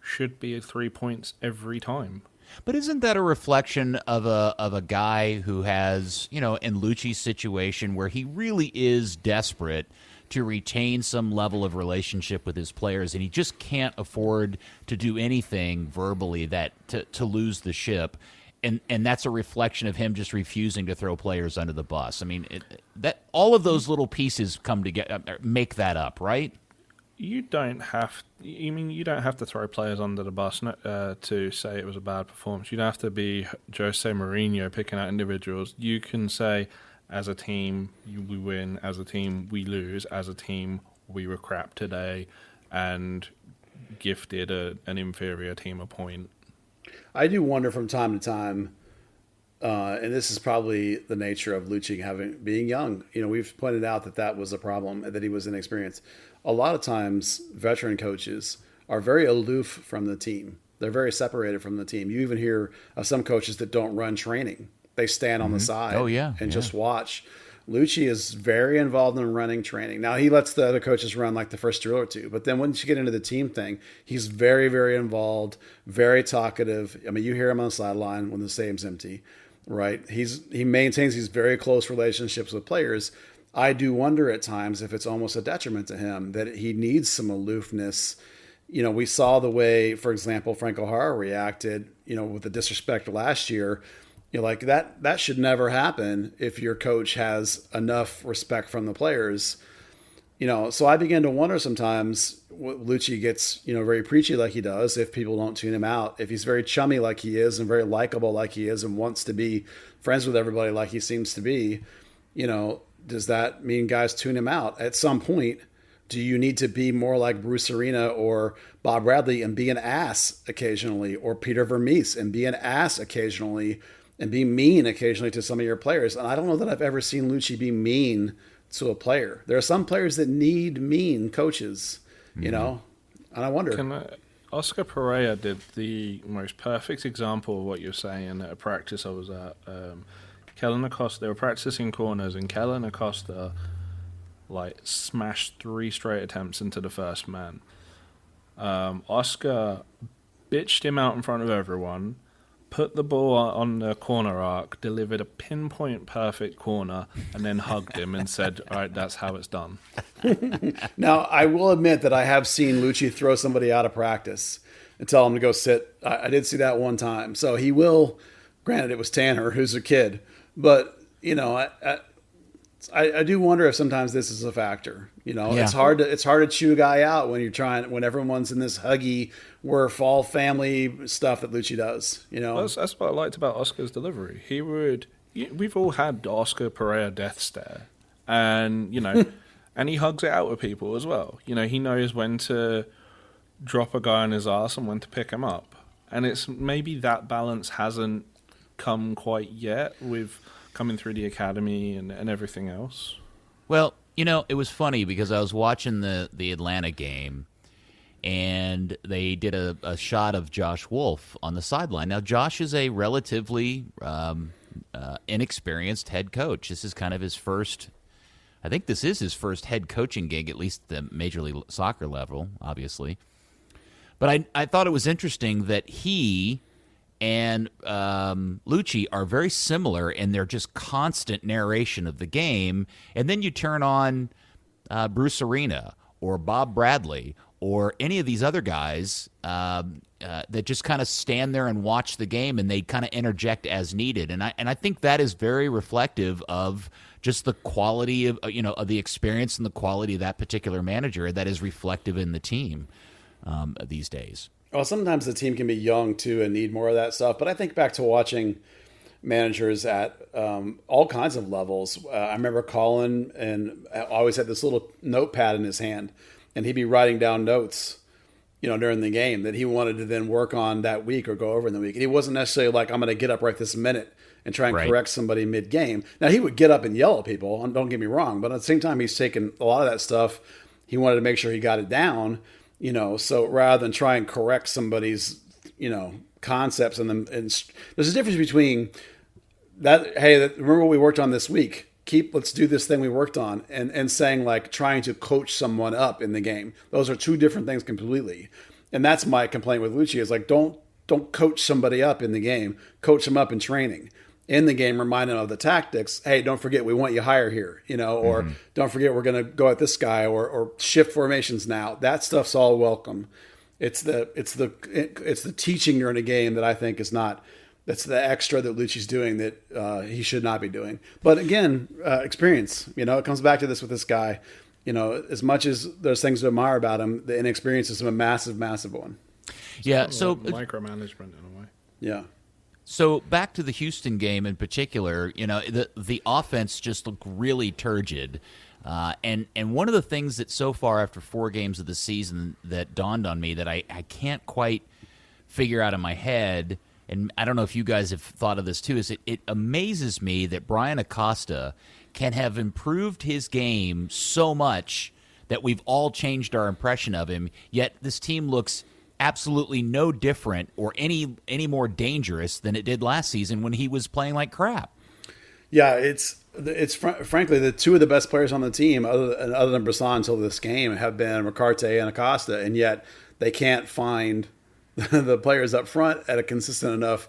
Speaker 4: should be 3 points every time.
Speaker 2: But isn't that a reflection of a guy who has, in Lucci's situation where he really is desperate to retain some level of relationship with his players, and he just can't afford to do anything verbally to lose the ship, and that's a reflection of him just refusing to throw players under the bus. I mean, that all of those little pieces come together, make that up, right?
Speaker 4: You don't have to throw players under the bus to say it was a bad performance. You don't have to be Jose Mourinho picking out individuals. You can say, as a team, we win. As a team, we lose. As a team, we were crap today and gifted an inferior team a point.
Speaker 1: I do wonder from time to time, and this is probably the nature of Lucci being young. We've pointed out that was a problem, that he was inexperienced. A lot of times, veteran coaches are very aloof from the team. They're very separated from the team. You even hear of some coaches that don't run training. They stand on the side and just watch. Lucci is very involved in running training. Now, he lets the other coaches run like the first drill or two. But then once you get into the team thing, he's very, very involved, very talkative. I mean, you hear him on the sideline when the stadium's empty, right? He maintains these very close relationships with players. I do wonder at times if it's almost a detriment to him, that he needs some aloofness. We saw the way, for example, Franco Jara reacted, with the disrespect last year. like that should never happen if your coach has enough respect from the players. So I begin to wonder sometimes what Lucci gets, very preachy like he does, if people don't tune him out, if he's very chummy like he is and very likable like he is and wants to be friends with everybody like he seems to be, does that mean guys tune him out? At some point, do you need to be more like Bruce Arena or Bob Bradley and be an ass occasionally, or Peter Vermees and be an ass occasionally and be mean occasionally to some of your players? And I don't know that I've ever seen Lucci be mean to a player. There are some players that need mean coaches, and I wonder.
Speaker 4: Oscar Pereira did the most perfect example of what you're saying at a practice I was at. Kellen Acosta, they were practicing corners, and Kellen Acosta smashed 3 straight attempts into the first man. Oscar bitched him out in front of everyone, put the ball on the corner arc, delivered a pinpoint perfect corner, and then hugged him and said, "All right, that's how it's done."
Speaker 1: Now, I will admit that I have seen Lucci throw somebody out of practice and tell him to go sit. I did see that one time. So he will, granted it was Tanner, who's a kid, but, I do wonder if sometimes this is a factor. It's hard to chew a guy out when everyone's in this huggy, we're all family stuff that Lucci does.
Speaker 4: That's what I liked about Oscar's delivery. We've all had the Oscar Pereira death stare, and and he hugs it out with people as well. He knows when to drop a guy on his ass and when to pick him up, and it's maybe that balance hasn't come quite yet with coming through the academy and everything else.
Speaker 2: Well, it was funny because I was watching the Atlanta game, and they did a shot of Josh Wolf on the sideline. Now, Josh is a relatively inexperienced head coach. This is kind of his first, I think this is his first head coaching gig, at least the Major League Soccer level, obviously. But I thought it was interesting that he and Lucci are very similar in their just constant narration of the game. And then you turn on Bruce Arena or Bob Bradley or any of these other guys that just kind of stand there and watch the game, and they kind of interject as needed. And I think that is very reflective of just the quality of of the experience and the quality of that particular manager that is reflective in the team these days.
Speaker 1: Well, sometimes the team can be young, too, and need more of that stuff. But I think back to watching managers at all kinds of levels. I remember Colin and always had this little notepad in his hand, and he'd be writing down notes, during the game that he wanted to then work on that week or go over in the week. And he wasn't necessarily like, I'm going to get up right this minute and try and correct somebody mid-game. Now, he would get up and yell at people, don't get me wrong, but at the same time, he's taken a lot of that stuff. He wanted to make sure he got it down. So rather than try and correct somebody's, concepts and there's a difference between that. Hey, remember what we worked on this week? Let's do this thing we worked on, and saying trying to coach someone up in the game. Those are two different things completely. And that's my complaint with Lucci is don't coach somebody up in the game. Coach them up in training. In the game, remind them of the tactics. Hey, don't forget, we want you higher here, or don't forget, we're going to go at this guy, or shift formations now. That stuff's all welcome. It's the teaching during a game that I think is not. That's the extra that Lucci's doing that he should not be doing. But again, experience. It comes back to this with this guy. As much as there's things to admire about him, the inexperience is a massive, massive one.
Speaker 2: Yeah. So
Speaker 4: micromanagement in a way.
Speaker 1: Yeah.
Speaker 2: So back to the Houston game in particular, the offense just looked really turgid. And one of the things that so far after 4 games of the season that dawned on me that I can't quite figure out in my head, and I don't know if you guys have thought of this too, is it amazes me that Brian Acosta can have improved his game so much that we've all changed our impression of him, yet this team looks absolutely no different or any more dangerous than it did last season when he was playing like crap.
Speaker 1: Yeah, it's frankly the two of the best players on the team, other than Brisson until this game, have been Ricarte and Acosta, and yet they can't find the players up front at a consistent enough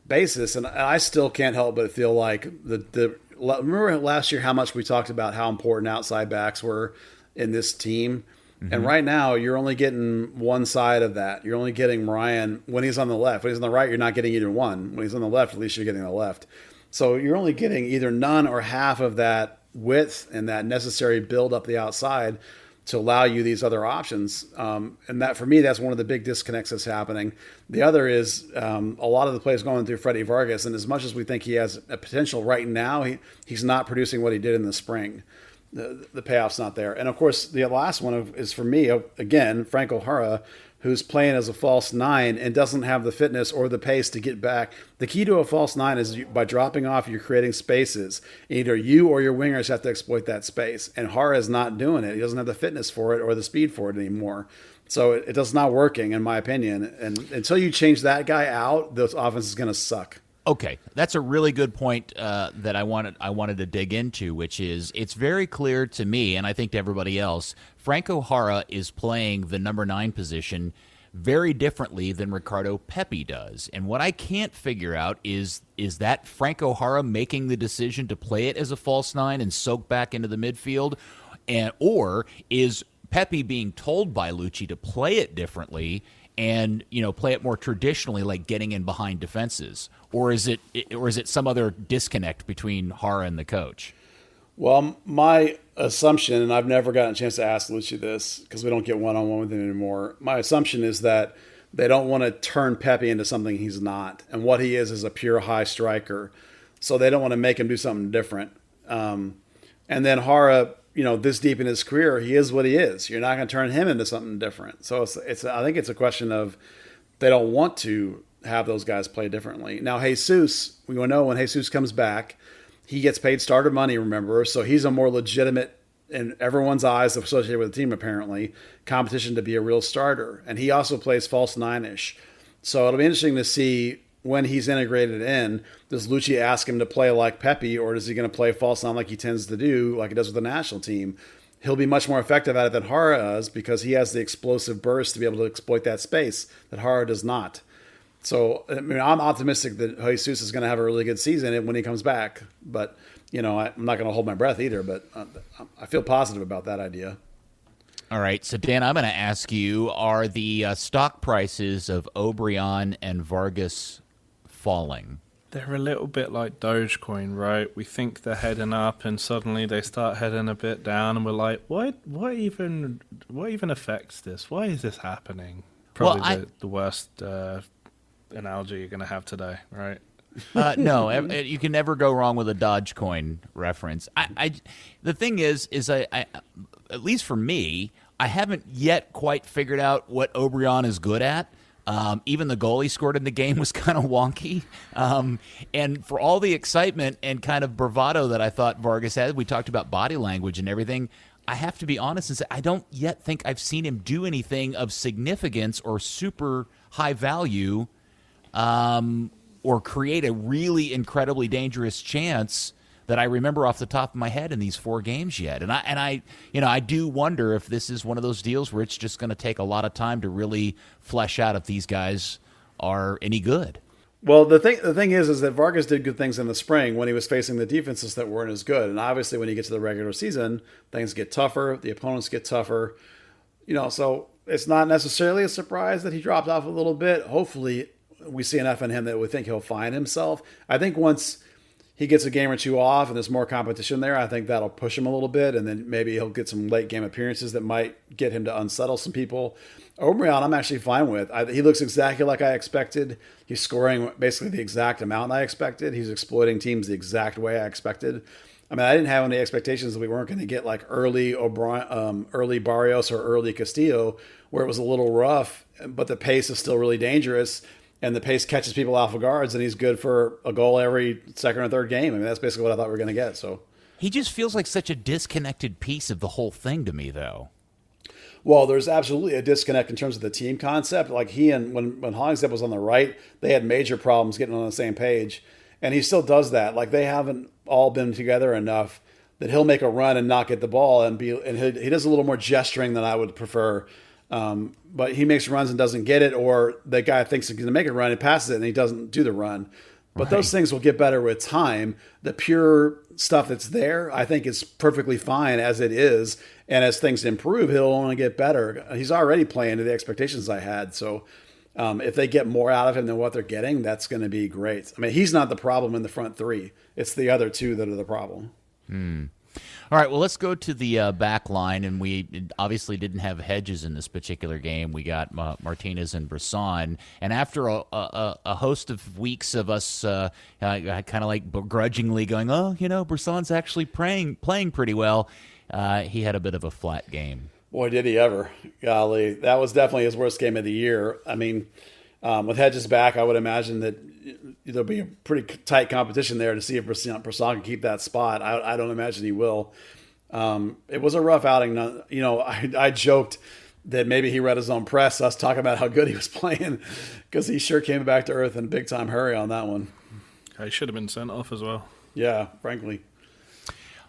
Speaker 1: basis. And I still can't help but feel like remember last year how much we talked about how important outside backs were in this team. And right now, you're only getting one side of that. You're only getting Ryan when he's on the left. When he's on the right, you're not getting either one. When he's on the left, at least you're getting the left. So you're only getting either none or half of that width and that necessary build up the outside to allow you these other options. And that, for me, that's one of the big disconnects that's happening. The other is a lot of the plays going through Freddie Vargas. And as much as we think he has a potential right now, he's not producing what he did in the spring. The payoff's not there. And of course, the last one is for me, again, Frank O'Hara, who's playing as a false nine and doesn't have the fitness or the pace to get back. The key to a false nine is by dropping off, you're creating spaces. Either you or your wingers have to exploit that space. And Hara is not doing it. He doesn't have the fitness for it or the speed for it anymore. So it does not working, in my opinion. And until you change that guy out, the offense is going to suck.
Speaker 2: Okay, that's a really good point that I wanted to dig into, which is it's very clear to me, and I think to everybody else, Frank O'Hara is playing the number 9 position very differently than Ricardo Pepi does. And what I can't figure out is that Frank O'Hara making the decision to play it as a false 9 and soak back into the midfield, or is Pepi being told by Lucci to play it differently and play it more traditionally, like getting in behind defenses, or is it some other disconnect between Hara and the coach?
Speaker 1: Well, my assumption, and I've never gotten a chance to ask Lucci this because we don't get one-on-one with him anymore. My assumption is that they don't want to turn Pepe into something he's not, and what he is a pure high striker. So they don't want to make him do something different. And then Hara, this deep in his career, he is what he is. You're not going to turn him into something different. So I think it's a question of they don't want to have those guys play differently. Now, Jesus, we will know when Jesus comes back, he gets paid starter money, remember, so he's a more legitimate, in everyone's eyes associated with the team apparently, competition to be a real starter. And he also plays false 9-ish. So it'll be interesting to see when he's integrated in, does Lucci ask him to play like Pepe, or is he going to play false 9 like he tends to do, like he does with the national team? He'll be much more effective at it than Hara does because he has the explosive burst to be able to exploit that space that Hara does not. So, I'm optimistic that Jesus is going to have a really good season when he comes back. But, I'm not going to hold my breath either. But I feel positive about that idea.
Speaker 2: All right. So, Dan, I'm going to ask you, are the stock prices of O'Brien and Vargas falling?
Speaker 4: They're a little bit like Dogecoin, right? We think they're heading up, and suddenly they start heading a bit down, and we're like, what even affects this? Why is this happening? Probably the worst analogy you're going to have today, right?
Speaker 2: No, you can never go wrong with a Dogecoin reference. The thing is I at least for me, I haven't yet quite figured out what O'Brien is good at. Even the goal he scored in the game was kind of wonky. And for all the excitement and kind of bravado that I thought Vargas had, we talked about body language and everything, I have to be honest and say I don't yet think I've seen him do anything of significance or super high value or create a really incredibly dangerous chance that I remember off the top of my head in these 4 games yet. And I do wonder if this is one of those deals where it's just going to take a lot of time to really flesh out if these guys are any good.
Speaker 1: Well, the thing is that Vargas did good things in the spring when he was facing the defenses that weren't as good. And obviously when you get to the regular season, things get tougher, the opponents get tougher. So it's not necessarily a surprise that he dropped off a little bit. Hopefully we see enough in him that we think he'll find himself. I think once he gets a game or 2 off and there's more competition there, I think that'll push him a little bit, and then maybe he'll get some late game appearances that might get him to unsettle some people. O'Brien, I'm actually fine with. He looks exactly like I expected. He's scoring basically the exact amount I expected. He's exploiting teams the exact way I expected. I didn't have any expectations that we weren't going to get like early O'Brien, early Barrios or early Castillo, where it was a little rough, but the pace is still really dangerous. And the pace catches people off of guards, and he's good for a goal every second or third game. That's basically what I thought we were going to get. So
Speaker 2: he just feels like such a disconnected piece of the whole thing to me, though.
Speaker 1: Well, there's absolutely a disconnect in terms of the team concept. Like when Hollingshead was on the right, they had major problems getting on the same page, and he still does that. Like they haven't all been together enough that he'll make a run and not get the ball, and he does a little more gesturing than I would prefer. But he makes runs and doesn't get it, or the guy thinks he's going to make a run and passes it and he doesn't do the run. But those things will get better with time. The pure stuff that's there, I think, is perfectly fine as it is. And as things improve, he'll only get better. He's already playing to the expectations I had. So if they get more out of him than what they're getting, that's going to be great. I mean, he's not the problem in the front three. It's the other two that are the problem.
Speaker 2: All right, well, let's go to the back line, and we obviously didn't have Hedges in this particular game. We got Martinez and Brisson, and after a host of weeks of us kind of like begrudgingly going, oh, Brisson's actually playing pretty well, he had a bit of a flat game.
Speaker 1: Boy, did he ever. Golly, that was definitely his worst game of the year. I mean, with Hedges back, I would imagine that there'll be a pretty tight competition there to see if Brisson can keep that spot. I don't imagine he will. It was a rough outing. I joked that maybe he read his own press, us talking about how good he was playing, because he sure came back to earth in a big-time hurry on that one.
Speaker 4: He should have been sent off as well.
Speaker 1: Yeah, frankly.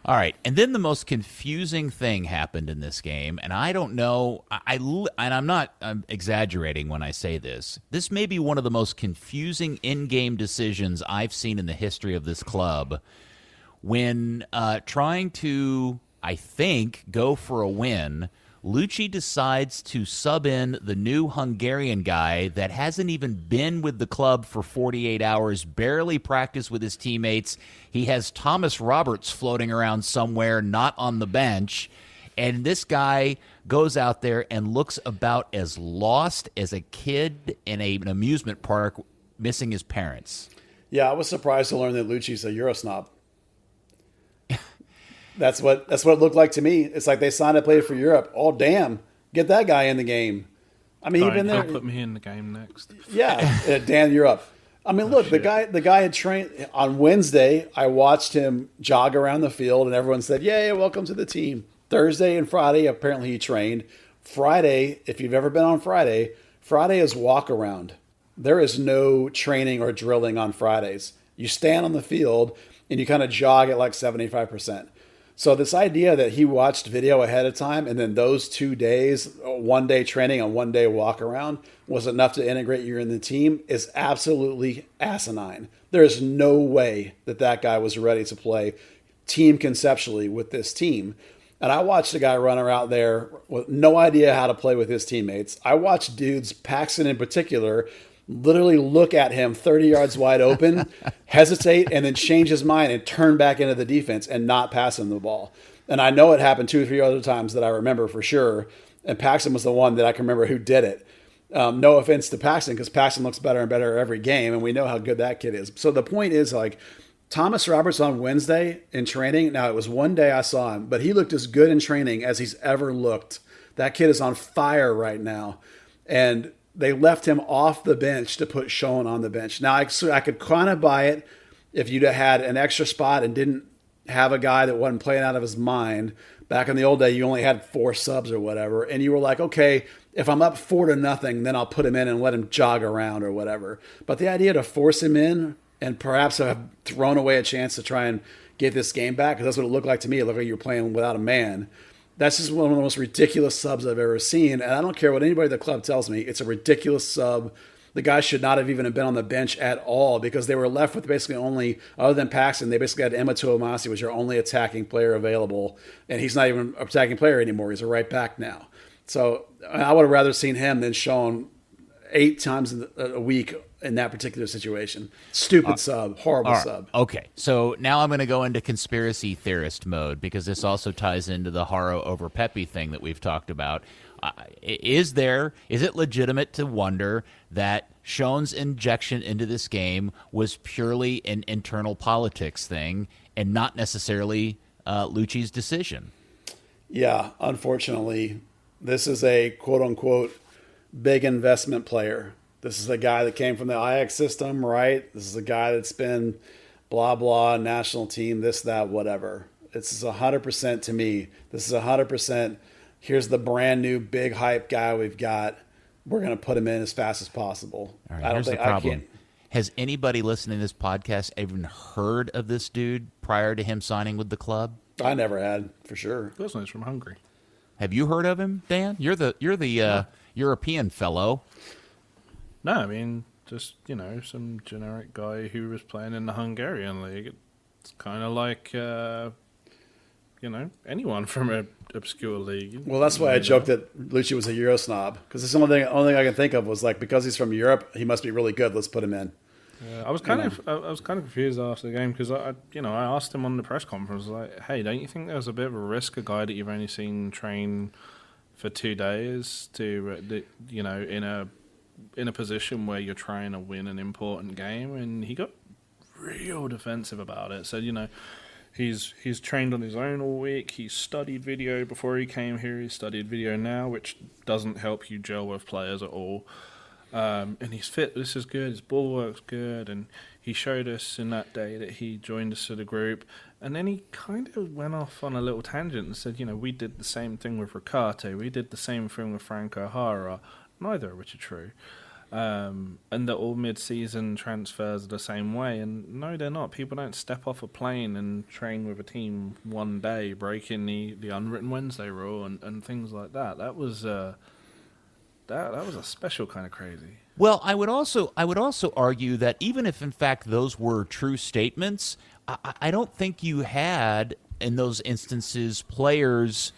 Speaker 2: All right, and then the most confusing thing happened in this game, and I don't know, I'm exaggerating when I say this. This may be one of the most confusing in-game decisions I've seen in the history of this club. When trying to, I think, go for a win, Lucci decides to sub in the new Hungarian guy that hasn't even been with the club for 48 hours, barely practiced with his teammates. He has Thomas Roberts floating around somewhere, not on the bench. And this guy goes out there and looks about as lost as a kid in an amusement park missing his parents. Yeah,
Speaker 1: I was surprised to learn that Lucci's a Euro snob. That's what it looked like to me. It's like they signed a player for Europe. Oh, damn. Get that guy in the game. I mean, he'd been there.
Speaker 4: Put me in the game next.
Speaker 1: Yeah, Dan, you're up. I mean, look, the guy had trained on Wednesday. I watched him jog around the field, and everyone said, "Yay, welcome to the team." Thursday and Friday, apparently he trained. Friday, if you've ever been on Friday is walk around. There is no training or drilling on Fridays. You stand on the field and you kind of jog at like 75%. So this idea that he watched video ahead of time and then those 2 days, 1 day training and 1 day walk around was enough to integrate you in the team is absolutely asinine. There is no way that guy was ready to play team conceptually with this team. And I watched a guy run around there with no idea how to play with his teammates. I watched dudes, Paxton in particular, literally look at him 30 yards wide open, hesitate, and then change his mind and turn back into the defense and not pass him the ball. And I know it happened 2 or 3 other times that I remember for sure. And Paxton was the one that I can remember who did it. No offense to Paxton, because Paxton looks better and better every game, and we know how good that kid is. So the point is, like, Thomas Roberts on Wednesday in training, now it was 1 day I saw him, but he looked as good in training as he's ever looked. That kid is on fire right now. And they left him off the bench to put Schoen on the bench. Now, I could kind of buy it if you'd had an extra spot and didn't have a guy that wasn't playing out of his mind. Back in the old day, you only had 4 subs or whatever. And you were like, okay, if I'm up 4-0, then I'll put him in and let him jog around or whatever. But the idea to force him in and perhaps have thrown away a chance to try and get this game back, because that's what it looked like to me. It looked like you were playing without a man. That's just one of the most ridiculous subs I've ever seen. And I don't care what anybody at the club tells me. It's a ridiculous sub. The guy should not have even been on the bench at all, because they were left with basically only, other than Paxton, they basically had Emma Tuamasi, was your only attacking player available. And he's not even an attacking player anymore. He's a right back now. So I would have rather seen him than Schoen 8 times a week in that particular situation. Stupid sub, horrible sub.
Speaker 2: Okay, so now I'm going to go into conspiracy theorist mode, because this also ties into the Haro over Pepe thing that we've talked about. Is it legitimate to wonder that Schoen's injection into this game was purely an internal politics thing and not necessarily Lucci's decision?
Speaker 1: Yeah, unfortunately, this is a quote-unquote big investment player. This is a guy that came from the Ajax system, right? This is a guy that's been blah, blah, national team, this, that, whatever. This is 100% to me. This is 100%. Here's the brand new big hype guy we've got. We're going to put him in as fast as possible.
Speaker 2: All right, here's the problem. Has anybody listening to this podcast even heard of this dude prior to him signing with the club?
Speaker 1: I never had, for sure.
Speaker 4: Of course not. He's from Hungary.
Speaker 2: Have you heard of him, Dan? You're the European fellow.
Speaker 4: No, I mean, just, some generic guy who was playing in the Hungarian league. It's kind of like, anyone from an obscure league.
Speaker 1: Well, that's why I joked that Lucci was a Euro snob, because the only thing I can think of was like, because he's from Europe, he must be really good. Let's put him in.
Speaker 4: Yeah, I was kind of confused after the game because I asked him on the press conference, like, hey, don't you think there's a bit of a risk, a guy that you've only seen train for 2 days to in a position where you're trying to win an important game? And he got real defensive about it. So he's trained on his own all week. He studied video before he came here. He studied video now, which doesn't help you gel with players at all. And he's fit. This is good. His ball work's good. And he showed us in that day that he joined us to the group. And then he kind of went off on a little tangent and said, we did the same thing with Ricardo. We did the same thing with Frank O'Hara. Neither of which are true. And that all mid-season transfers are the same way. And no, they're not. People don't step off a plane and train with a team one day, breaking the unwritten Wednesday rule and things like that. That was that was a special kind of crazy.
Speaker 2: Well, I would also argue that even if in fact those were true statements, I don't think you had in those instances players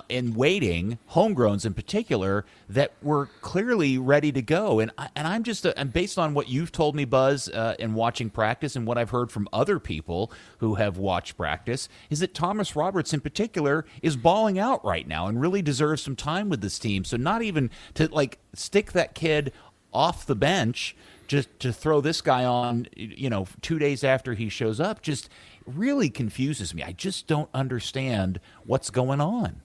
Speaker 2: in waiting, homegrowns in particular, that were clearly ready to go. And I'm just and based on what you've told me, Buzz, in watching practice and what I've heard from other people who have watched practice, is that Thomas Roberts in particular is balling out right now and really deserves some time with this team. So not even to stick that kid off the bench just to throw this guy on, 2 days after he shows up, just really confuses me. I just don't understand what's going on.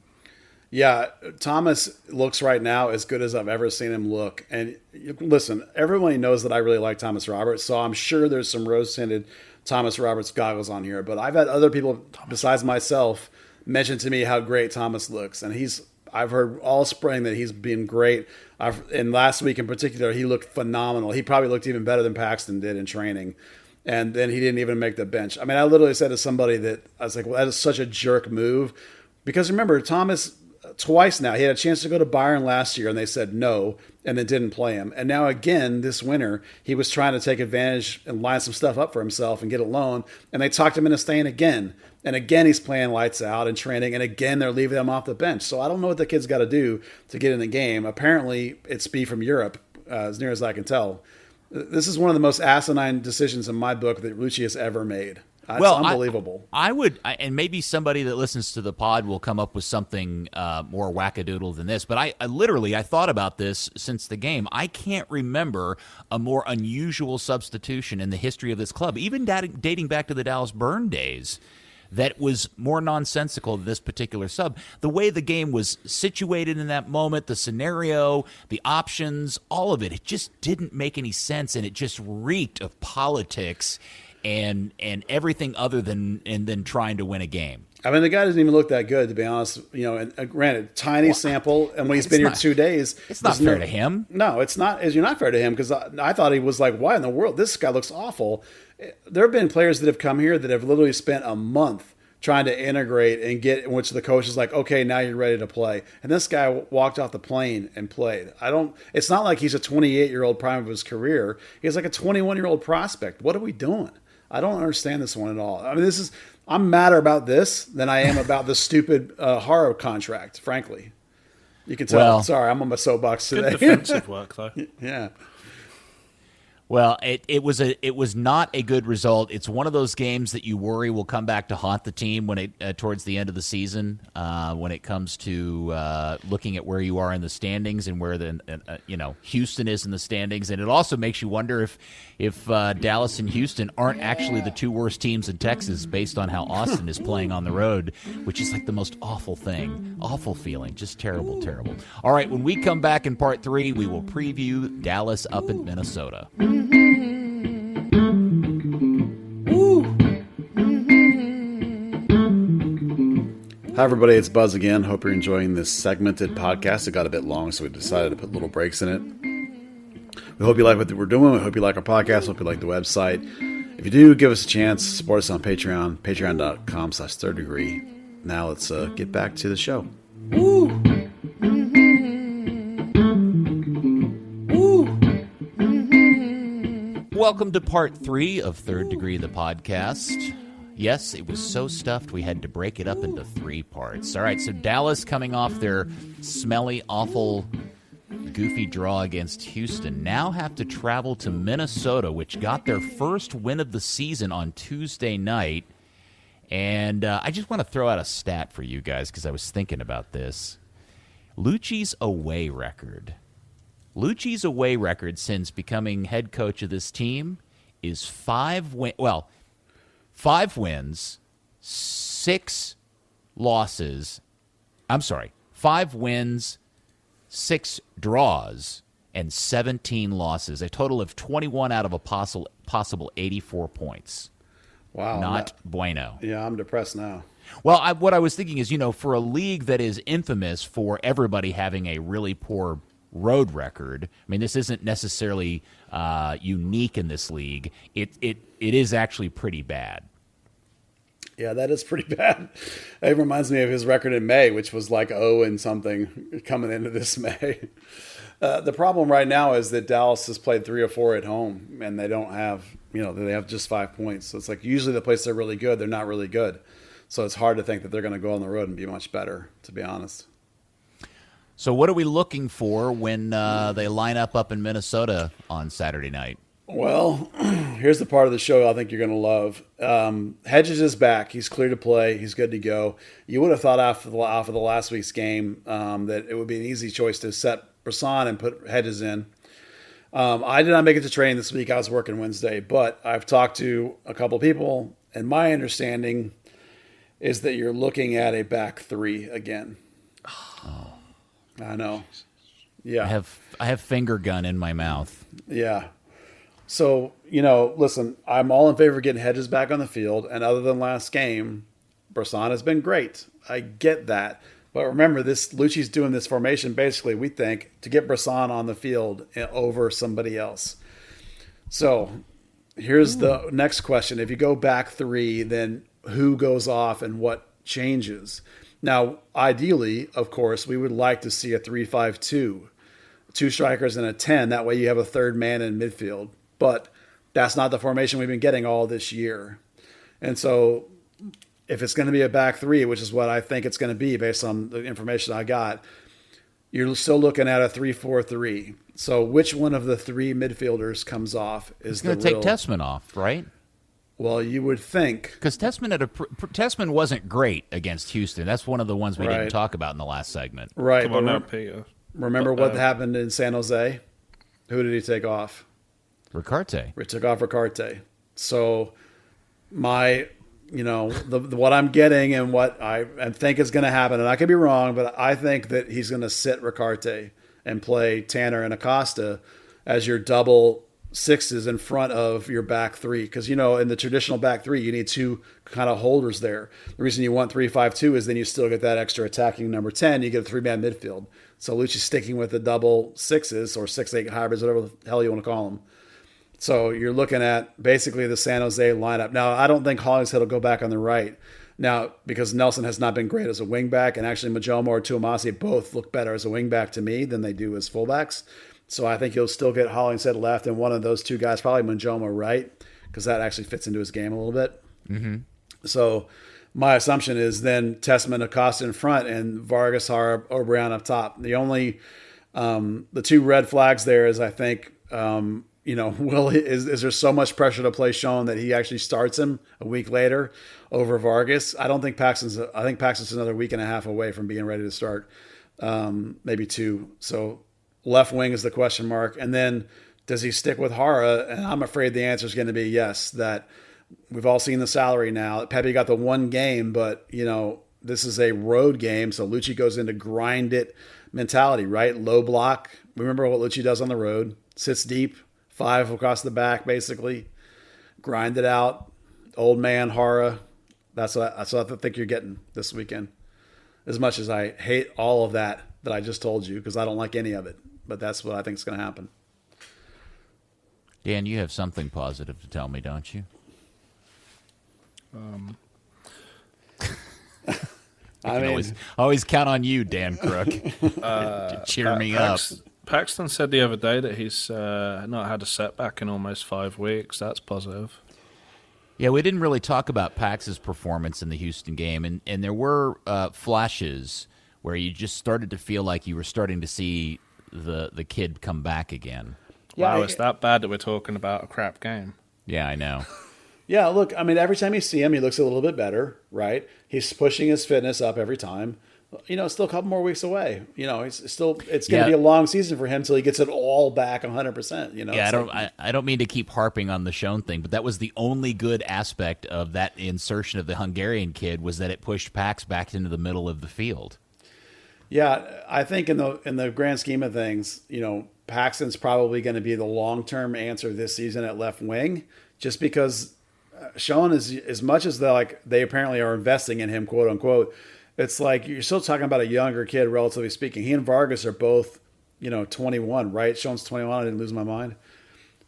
Speaker 1: Yeah, Thomas looks right now as good as I've ever seen him look. And listen, everybody knows that I really like Thomas Roberts, so I'm sure there's some rose-tinted Thomas Roberts goggles on here. But I've had other people besides myself mention to me how great Thomas looks. And I've heard all spring that he's been great. And last week in particular, he looked phenomenal. He probably looked even better than Paxton did in training. And then he didn't even make the bench. I mean, I literally said to somebody that I was like, well, that is such a jerk move. Because remember, Thomas, twice now, he had a chance to go to Bayern last year and they said no and then didn't play him. And now again, this winter, he was trying to take advantage and line some stuff up for himself and get a loan. And they talked him into staying again. And again, he's playing lights out and training. And again, they're leaving him off the bench. So I don't know what the kid's got to do to get in the game. Apparently, it's speed from Europe, as near as I can tell. This is one of the most asinine decisions in my book that Lucci has ever made. It's unbelievable.
Speaker 2: I would, and maybe somebody that listens to the pod will come up with something more wackadoodle than this, but I literally thought about this since the game. I can't remember a more unusual substitution in the history of this club, even dating back to the Dallas Burn days, that was more nonsensical than this particular sub. The way the game was situated in that moment, the scenario, the options, all of it, it just didn't make any sense, and it just reeked of politics and everything other than trying to win a game.
Speaker 1: I mean, the guy doesn't even look that good, to be honest. And granted, tiny sample, and when he's been here 2 days,
Speaker 2: it's not fair to him.
Speaker 1: No, it's not. You're not fair to him, because I thought he was like, why in the world? This guy looks awful. There have been players that have come here that have literally spent a month trying to integrate and get, in which the coach is like, okay, now you're ready to play. And this guy walked off the plane and played. It's not like he's a 28-year-old prime of his career. He's like a 21-year-old prospect. What are we doing? I don't understand this one at all. I mean, I'm madder about this than I am about the stupid Haro contract, frankly. You can tell. Well, sorry, I'm on my soapbox today.
Speaker 4: Good defensive work, though.
Speaker 1: Yeah.
Speaker 2: Well, it was not a good result. It's one of those games that you worry will come back to haunt the team when towards the end of the season, when it comes to looking at where you are in the standings and where Houston is in the standings, and it also makes you wonder if Dallas and Houston aren't actually the two worst teams in Texas based on how Austin is playing on the road, which is like the most awful feeling, just terrible. All right, when we come back in part 3, we will preview Dallas up in Minnesota.
Speaker 1: Hi, everybody. It's Buzz again. Hope you're enjoying this segmented podcast. It got a bit long, so we decided to put little breaks in it. We hope you like what we're doing. We hope you like our podcast. Hope you like the website. If you do, give us a chance. Support us on Patreon, patreon.com/thirddegree. Now let's get back to the show. Woo!
Speaker 2: welcome to part 3 of Third Degree, the podcast. Yes, it was so stuffed we had to break it up into 3 parts. All right, so Dallas coming off their smelly, awful, goofy draw against Houston now have to travel to Minnesota, which got their first win of the season on Tuesday night. And I just want to throw out a stat for you guys because I was thinking about this. Lucci's away record. Lucci's away record since becoming head coach of this team is 5 wins, 6 losses. I'm sorry, 5 wins, 6 draws, and 17 losses. A total of 21 out of a possible 84 points.
Speaker 1: Wow.
Speaker 2: Not bueno.
Speaker 1: Yeah, I'm depressed now.
Speaker 2: Well, what I was thinking is, for a league that is infamous for everybody having a really poor road record, I mean, this isn't necessarily unique in this league. It is actually pretty bad.
Speaker 1: Yeah, that is pretty bad. It reminds me of his record in May, which was like 0 and something coming into this May. The problem right now is that Dallas has played 3 or 4 at home, and they don't have, they have just 5 points. So it's like usually the place they're really good, they're not really good. So it's hard to think that they're going to go on the road and be much better, to be honest.
Speaker 2: So what are we looking for when they line up in Minnesota on Saturday night?
Speaker 1: Well, here's the part of the show I think you're going to love. Hedges is back. He's clear to play. He's good to go. You would have thought after the last week's game that it would be an easy choice to set Brisson and put Hedges in. I did not make it to training this week. I was working Wednesday, but I've talked to a couple people, and my understanding is that you're looking at a back 3 again. Oh. I know. Yeah.
Speaker 2: I have finger gun in my mouth.
Speaker 1: Yeah. So, listen, I'm all in favor of getting Hedges back on the field. And other than last game, Brisson has been great. I get that. But remember, Lucci's doing this formation, basically, we think, to get Brisson on the field over somebody else. So here's the next question. If you go back 3, then who goes off and what changes? Now, ideally, of course, we would like to see a 3-5-2, 2 strikers and a 10. That way you have a third man in midfield. But that's not the formation we've been getting all this year. And so if it's going to be a back 3, which is what I think it's going to be based on the information I got, you're still looking at a 3-4-3. So which one of the 3 midfielders comes off is
Speaker 2: going to take Tessman off, right?
Speaker 1: Well, you would think.
Speaker 2: Because Tessman wasn't great against Houston. That's one of the ones we didn't talk about in the last segment.
Speaker 1: Right.
Speaker 4: Come on now, Peter.
Speaker 1: Remember what happened in San Jose? Who did he take off?
Speaker 2: Ricarte.
Speaker 1: He took off Ricarte. So what I'm getting and what I think is going to happen, and I could be wrong, but I think that he's going to sit Ricarte and play Tanner and Acosta as your double 6s in front of your back 3. Because, in the traditional back 3, you need 2 kind of holders there. The reason you want 3-5-2 is then you still get that extra attacking number 10. You get a 3-man midfield. So Lucci's sticking with the double 6s or 6-8 hybrids, whatever the hell you want to call them. So you're looking at basically the San Jose lineup. Now, I don't think Hollingshead will go back on the right. Now, because Nelson has not been great as a wingback, and actually Majoma or Tuamasi both look better as a wingback to me than they do as fullbacks. So I think you'll still get Hollingshead left and one of those 2 guys, probably Majoma right, because that actually fits into his game a little bit. Mm-hmm. So my assumption is then Tessman, Acosta in front, and Vargas, Hara, O'Brien up top. The only the 2 red flags there is I think is there so much pressure to play Sean that he actually starts him a week later over Vargas? I think Paxton's another week and a half away from being ready to start, maybe 2. So left wing is the question mark. And then does he stick with Hara? And I'm afraid the answer is going to be yes, that we've all seen the salary now. Pepe got the 1 game, but, this is a road game. So Lucci goes into grind it mentality, right? Low block. Remember what Lucci does on the road. Sits deep, 5 across the back, basically. Grind it out. Old man Hara. That's what I think you're getting this weekend. As much as I hate all of that I just told you, because I don't like any of it. But that's what I think is going to happen.
Speaker 2: Dan, you have something positive to tell me, don't you?
Speaker 1: I
Speaker 2: can always count on you, Dan Crooke, to cheer me up.
Speaker 4: Paxton said the other day that he's not had a setback in almost 5 weeks. That's positive.
Speaker 2: Yeah, we didn't really talk about Pax's performance in the Houston game, and there were flashes where you just started to feel like you were starting to see the kid come back again.
Speaker 1: Yeah,
Speaker 4: Wow, it's that bad that we're talking about a crap game.
Speaker 2: Yeah, I know.
Speaker 1: Yeah, look, I mean, every time you see him, he looks a little bit better, right? He's pushing his fitness up every time. It's still a couple more weeks away. It's going to be a long season for him until he gets it all back 100%.
Speaker 2: Yeah, I don't mean to keep harping on the Schoen thing, but that was the only good aspect of that insertion of the Hungarian kid was that it pushed Pax back into the middle of the field.
Speaker 1: Yeah, I think in the grand scheme of things, Paxton's probably going to be the long-term answer this season at left wing, just because Schoen is, as much as they apparently are investing in him, quote unquote. It's like you're still talking about a younger kid, relatively speaking. He and Vargas are both, 21, right? Schoen's 21. I didn't lose my mind.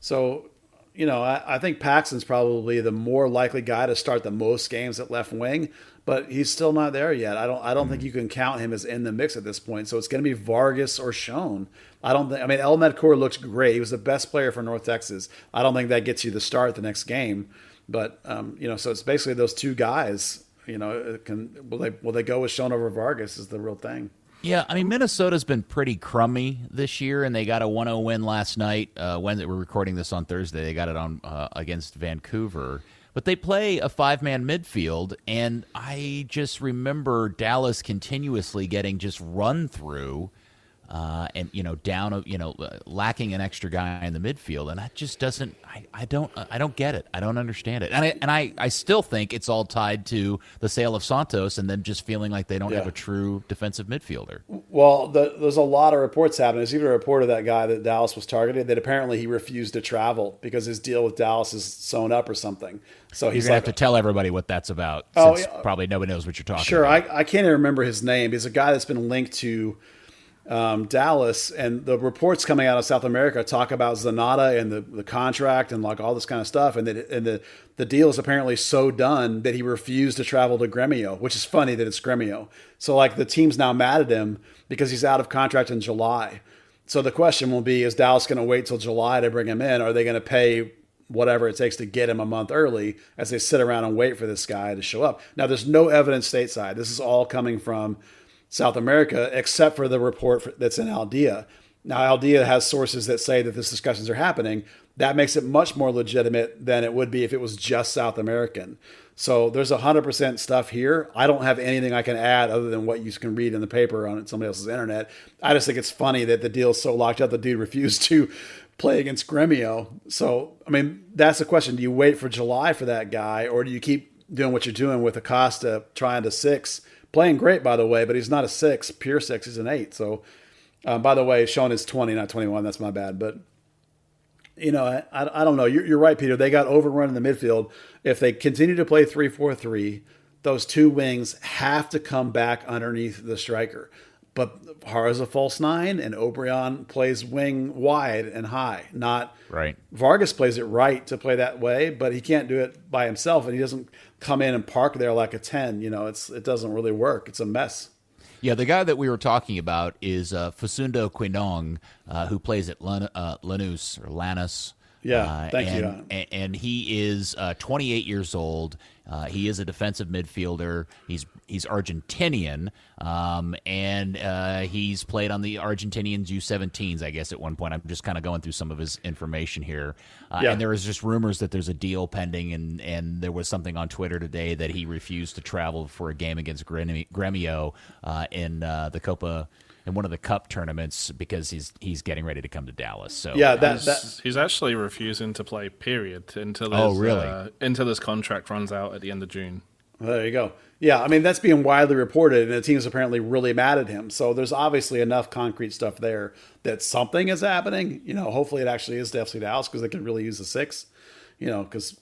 Speaker 1: So, I think Paxton's probably the more likely guy to start the most games at left wing, but he's still not there yet. I don't think you can count him as in the mix at this point. So it's going to be Vargas or Schoen. El Medcore looks great. He was the best player for North Texas. I don't think that gets you the start the next game, but so it's basically those two guys. Will they go with Schoen over Vargas is the real thing.
Speaker 2: Yeah, Minnesota's been pretty crummy this year, and they got a 1-0 win last night. When we're recording this on Thursday, they got it on against Vancouver. But they play a 5-man midfield, and I just remember Dallas continuously getting just run through, and lacking an extra guy in the midfield, and that just doesn't. I don't get it. I don't understand it, and I still think it's all tied to the sale of Santos, and then just feeling like they don't have a true defensive midfielder.
Speaker 1: Well, there's a lot of reports happening. There's even a report of that guy that Dallas was targeted that apparently he refused to travel because his deal with Dallas is sewn up or something. So he's
Speaker 2: gonna have to tell everybody what that's about. Since probably nobody knows what you're talking about.
Speaker 1: Sure, I can't even remember his name. He's a guy that's been linked to Dallas, and the reports coming out of South America talk about Zanata and the contract and like all this kind of stuff, and the deal is apparently so done that he refused to travel to Gremio, which is funny that it's Gremio. So like the team's now mad at him because he's out of contract in July. So the question will be, is Dallas going to wait till July to bring him in? Or are they going to pay whatever it takes to get him a month early as they sit around and wait for this guy to show up? Now, there's no evidence stateside. This is all coming from South America, except for the report that's in Aldea. Now, Aldea has sources that say that these discussions are happening. That makes it much more legitimate than it would be if it was just South American. So there's 100% stuff here. I don't have anything I can add other than what you can read in the paper on somebody else's internet. I just think it's funny that the deal's so locked up, the dude refused to play against Gremio. So, that's the question. Do you wait for July for that guy, or do you keep doing what you're doing with Acosta trying to 6? Playing great, by the way, but he's not a 6, pure 6. He's an 8. So, by the way, Schoen is 20, not 21. That's my bad. But, I don't know. You're right, Peter. They got overrun in the midfield. If they continue to play 3-4-3, those two wings have to come back underneath the striker. But Hara's a false 9, and Obrian plays wing wide and high. Not
Speaker 2: right.
Speaker 1: Vargas plays it right to play that way, but he can't do it by himself, and he doesn't come in and park there like a 10. It doesn't really work. It's a mess.
Speaker 2: Yeah, the guy that we were talking about is Fusundo Quinong, who plays at Lanús or Lanús.
Speaker 1: Yeah, thank you.
Speaker 2: And he is 28 years old. He is a defensive midfielder. He's Argentinian, and he's played on the Argentinians U17s, I guess, at one point. I'm just kind of going through some of his information here. And there was just rumors that there's a deal pending, and there was something on Twitter today that he refused to travel for a game against Gremio in the Copa, in one of the cup tournaments, because he's getting ready to come to Dallas. So
Speaker 4: he's actually refusing to play, period, until this contract runs out at the end of June.
Speaker 1: Well, there you go. Yeah, that's being widely reported, and the team's apparently really mad at him. So there's obviously enough concrete stuff there that something is happening. Hopefully it actually is to FC Dallas, because they can really use the 6. Because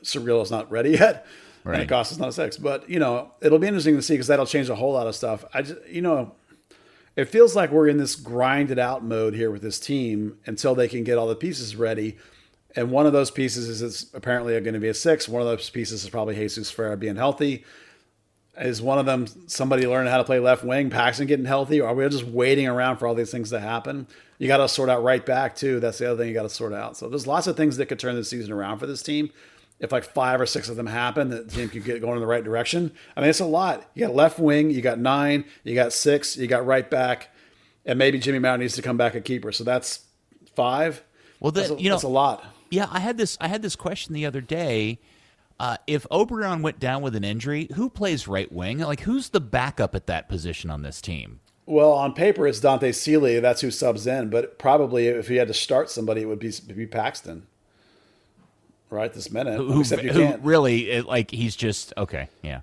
Speaker 1: Cirillo's not ready yet, right. And Acosta's not a 6. But it'll be interesting to see, because that'll change a whole lot of stuff. It feels like we're in this grinded out mode here with this team until they can get all the pieces ready. And one of those pieces is apparently going to be a 6. One of those pieces is probably Jesus Ferreira being healthy. Is one of them somebody learning how to play left wing, Paxton getting healthy, or are we just waiting around for all these things to happen? You got to sort out right back too. That's the other thing you got to sort out. So there's lots of things that could turn the season around for this team. If like 5 or 6 of them happen, the team could get going in the right direction. I mean, it's a lot. You got left wing, you got 9, you got 6, you got right back, and maybe Jimmy Mount needs to come back a keeper. So that's 5.
Speaker 2: Well,
Speaker 1: that's a lot.
Speaker 2: Yeah, I had this question the other day. If Obrian went down with an injury, who plays right wing? Like, who's the backup at that position on this team?
Speaker 1: Well, on paper, it's Dante Seeley. That's who subs in. But probably if he had to start somebody, it would be Paxton. Right this minute. Except you can't.
Speaker 2: Really, he's just, okay, yeah.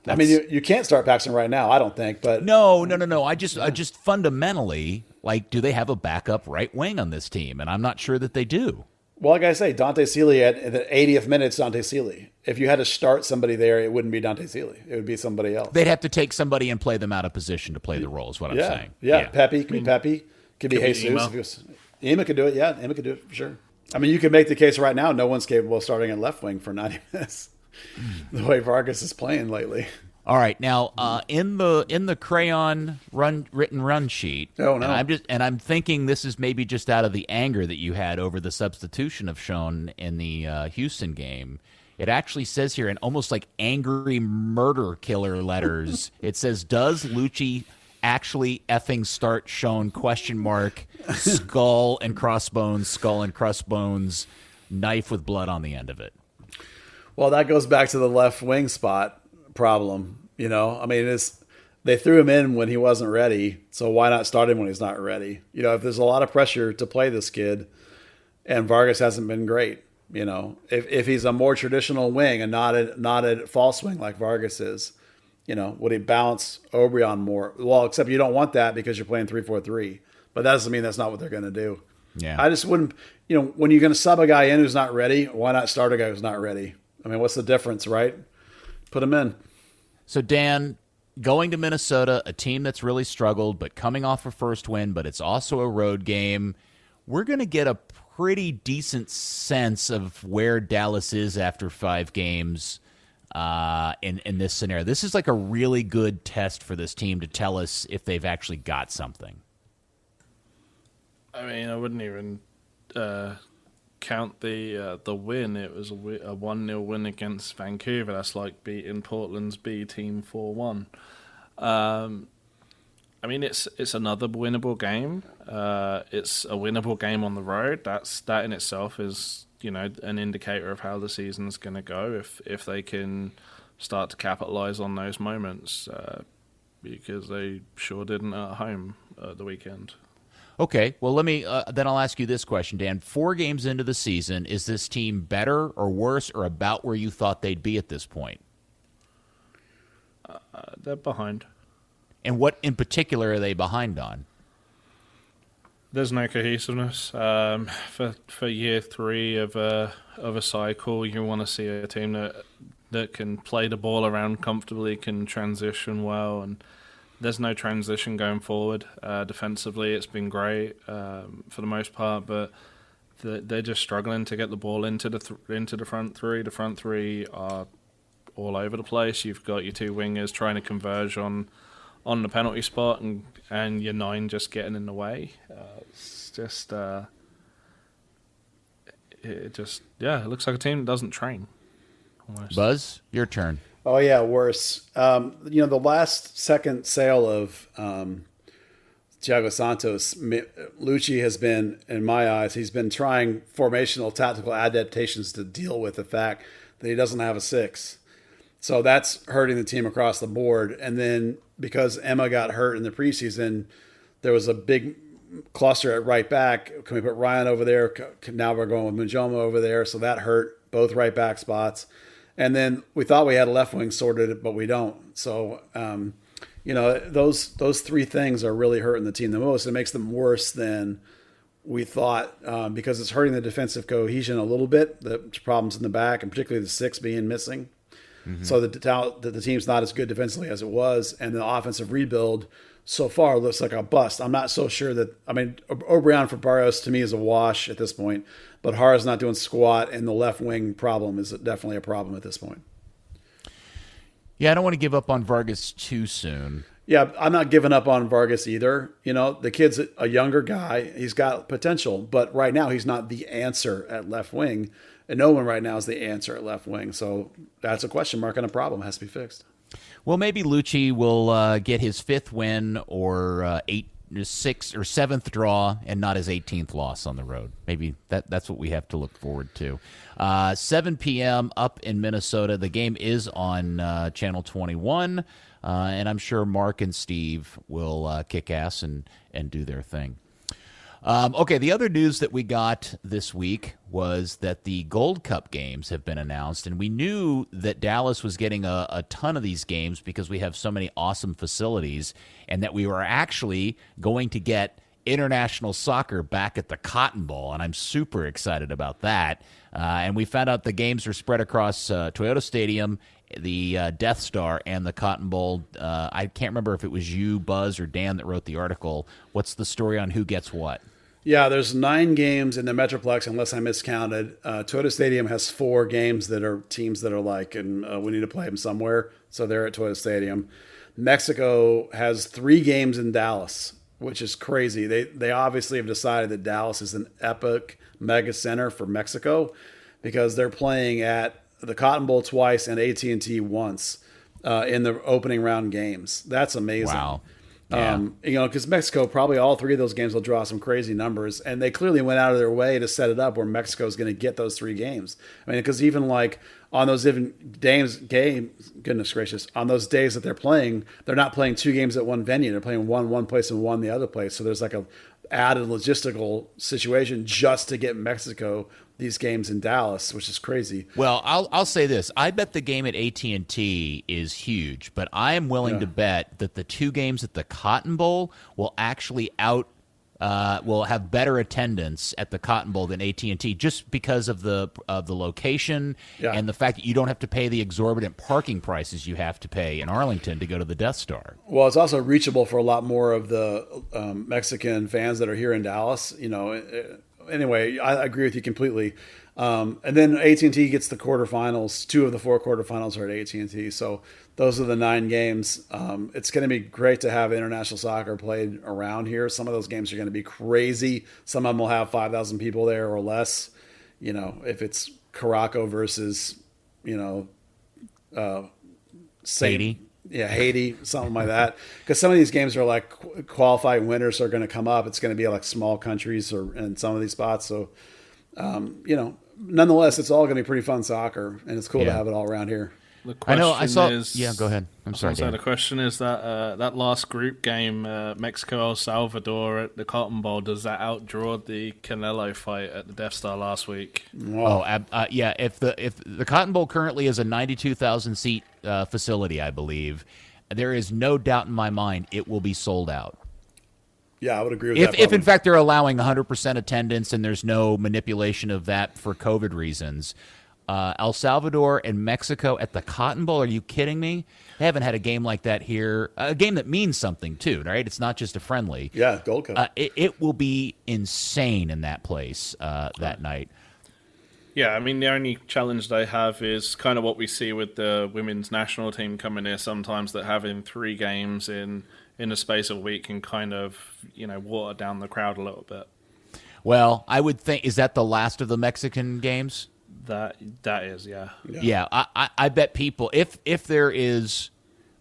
Speaker 1: I mean, you can't start Paxton right now, I don't think. But
Speaker 2: No. I just fundamentally, do they have a backup right wing on this team? And I'm not sure that they do.
Speaker 1: Well, like I say, Dante Seeley at the 80th minute, it's Dante Seeley. If you had to start somebody there, it wouldn't be Dante Seeley. It would be somebody else.
Speaker 2: They'd have to take somebody and play them out of position to play the role, is what I'm saying.
Speaker 1: Yeah, Pepe. Could be Pepe. Could be Jesus. Ema could do it, yeah. Ema could do it for sure. I mean, you could make the case right now, no one's capable of starting at left wing for 90 minutes. The way Vargas is playing lately.
Speaker 2: All right, now in the crayon written run sheet.
Speaker 1: Oh no!
Speaker 2: I'm thinking this is maybe just out of the anger that you had over the substitution of Schoen in the Houston game. It actually says here in almost like angry murder killer letters. It says, "Does Lucci actually effing start Schoen? ? Skull and crossbones, knife with blood on the end of it."
Speaker 1: Well, that goes back to the left wing spot problem. I mean, they threw him in when he wasn't ready, so why not start him when he's not ready? If there's a lot of pressure to play this kid, and Vargas hasn't been great, if he's a more traditional wing and not a false wing like Vargas is, would he bounce Obrian more? Well, except you don't want that because you're playing 3-4-3, but that doesn't mean that's not what they're going to do.
Speaker 2: Yeah,
Speaker 1: I just wouldn't. When you're going to sub a guy in who's not ready, why not start a guy who's not ready? I mean, what's the difference, right? Put him in.
Speaker 2: So, Dan, going to Minnesota, a team that's really struggled, but coming off a first win, but it's also a road game, we're going to get a pretty decent sense of where Dallas is after 5 games in this scenario. This is like a really good test for this team to tell us if they've actually got something.
Speaker 4: I mean, I wouldn't even count the win. It was a 1-0 win against Vancouver. That's like beating Portland's B team 4-1. I mean, it's another winnable game. It's a winnable game on the road. That in itself is an indicator of how the season's going to go if they can start to capitalize on those moments, because they sure didn't at home the weekend.
Speaker 2: Okay, well, let me then I'll ask you this question, Dan. 4 games into the season, is this team better or worse or about where you thought they'd be at this point?
Speaker 4: They're behind.
Speaker 2: And what in particular are they behind on?
Speaker 4: There's no cohesiveness. For year 3 of a cycle, you want to see a team that can play the ball around comfortably, can transition well, and there's no transition going forward. Defensively, it's been great for the most part, but they're just struggling to get the ball into the front 3. The front 3 are all over the place. You've got your 2 wingers trying to converge on the penalty spot, and your 9 just getting in the way. It's just it looks like a team that doesn't train. Almost.
Speaker 2: Buzz, your turn.
Speaker 1: Oh yeah, worse. The last second sale of Thiago Santos, Lucci has been, in my eyes, he's been trying formational tactical adaptations to deal with the fact that he doesn't have a 6. So that's hurting the team across the board. And then because Emma got hurt in the preseason, there was a big cluster at right back. Can we put Ryan over there? Now we're going with Mujoma over there. So that hurt both right back spots. And then we thought we had a left wing sorted, but we don't. So, those 3 things are really hurting the team the most. It makes them worse than we thought because it's hurting the defensive cohesion a little bit. The problems in the back, and particularly the 6 being missing. Mm-hmm. So the team's not as good defensively as it was, and the offensive rebuild so far looks like a bust. I'm not so sure that – Obrian for Barrios to me is a wash at this point, but Hara's not doing squat, and the left wing problem is definitely a problem at this point.
Speaker 2: Yeah, I don't want to give up on Vargas too soon.
Speaker 1: Yeah, I'm not giving up on Vargas either. You know, the kid's a younger guy. He's got potential, but right now he's not the answer at left wing. And no one right now is the answer at left wing. So that's a question mark and a problem. It has to be fixed.
Speaker 2: Well, maybe Lucci will get his 5th win or 6th or 7th draw and not his 18th loss on the road. Maybe that's what we have to look forward to. 7 p.m. up in Minnesota. The game is on Channel 21, and I'm sure Mark and Steve will kick ass and do their thing. Okay, the other news that we got this week was that the Gold Cup games have been announced, and we knew that Dallas was getting a ton of these games because we have so many awesome facilities, and that we were actually going to get international soccer back at the Cotton Bowl, and I'm super excited about that. And we found out the games are spread across Toyota Stadium, the Death Star, and the Cotton Bowl. I can't remember if it was you, Buzz, or Dan that wrote the article. What's the story on who gets what?
Speaker 1: Yeah, there's 9 games in the Metroplex, unless I miscounted. Toyota Stadium has 4 games that are teams that are like, and we need to play them somewhere, so they're at Toyota Stadium. Mexico has 3 games in Dallas, which is crazy. They obviously have decided that Dallas is an epic mega center for Mexico because they're playing at the Cotton Bowl twice and AT&T once in the opening round games. That's amazing.
Speaker 2: Wow. Yeah.
Speaker 1: You know, because Mexico, probably all 3 of those games will draw some crazy numbers, and they clearly went out of their way to set it up where Mexico is going to get those 3 games. I mean, because even like on those games, goodness gracious, on those days that they're playing, they're not playing 2 games at one venue. They're playing one place and one the other place. So there's like a added logistical situation just to get Mexico these games in Dallas, which is crazy.
Speaker 2: Well, I'll say this. I bet the game at AT&T is huge, but I am willing to bet that the 2 games at the Cotton Bowl will actually will have better attendance at the Cotton Bowl than AT&T just because of the location and the fact that you don't have to pay the exorbitant parking prices you have to pay in Arlington to go to the Death Star.
Speaker 1: Well, it's also reachable for a lot more of the Mexican fans that are here in Dallas. You know, anyway, I agree with you completely. And then AT&T gets the quarterfinals. 2 of the 4 quarterfinals are at AT&T. So those are the 9 games. It's going to be great to have international soccer played around here. Some of those games are going to be crazy. Some of them will have 5,000 people there or less. You know, if it's Caraco versus,
Speaker 2: Haiti.
Speaker 1: Yeah, Haiti, something like that. Because some of these games are like qualifying winners are going to come up. It's going to be like small countries in some of these spots. So, nonetheless, it's all going to be pretty fun soccer, and it's cool to have it all around here.
Speaker 4: The question
Speaker 2: Yeah, go ahead. I'm sorry, Dan.
Speaker 4: The question is that that last group game, Mexico El Salvador at the Cotton Bowl, does that outdraw the Canelo fight at the Death Star last week?
Speaker 1: Wow.
Speaker 2: Yeah. If the Cotton Bowl currently is a 92,000 seat facility, I believe, there is no doubt in my mind it will be sold out.
Speaker 1: Yeah, I would agree with that.
Speaker 2: If in fact they're allowing 100% attendance and there's no manipulation of that for COVID reasons. El Salvador and Mexico at the Cotton Bowl, are you kidding me? They haven't had a game like that here. A game that means something, too, right? It's not just a friendly.
Speaker 1: Yeah, Gold Cup.
Speaker 2: It will be insane in that place that night.
Speaker 4: Yeah, I mean, the only challenge they have is kind of what we see with the women's national team coming here sometimes, that having 3 games in the space of a week can kind of, water down the crowd a little bit.
Speaker 2: Well, I would think, is that the last of the Mexican games?
Speaker 4: That is, yeah.
Speaker 2: Yeah, I bet people, if there is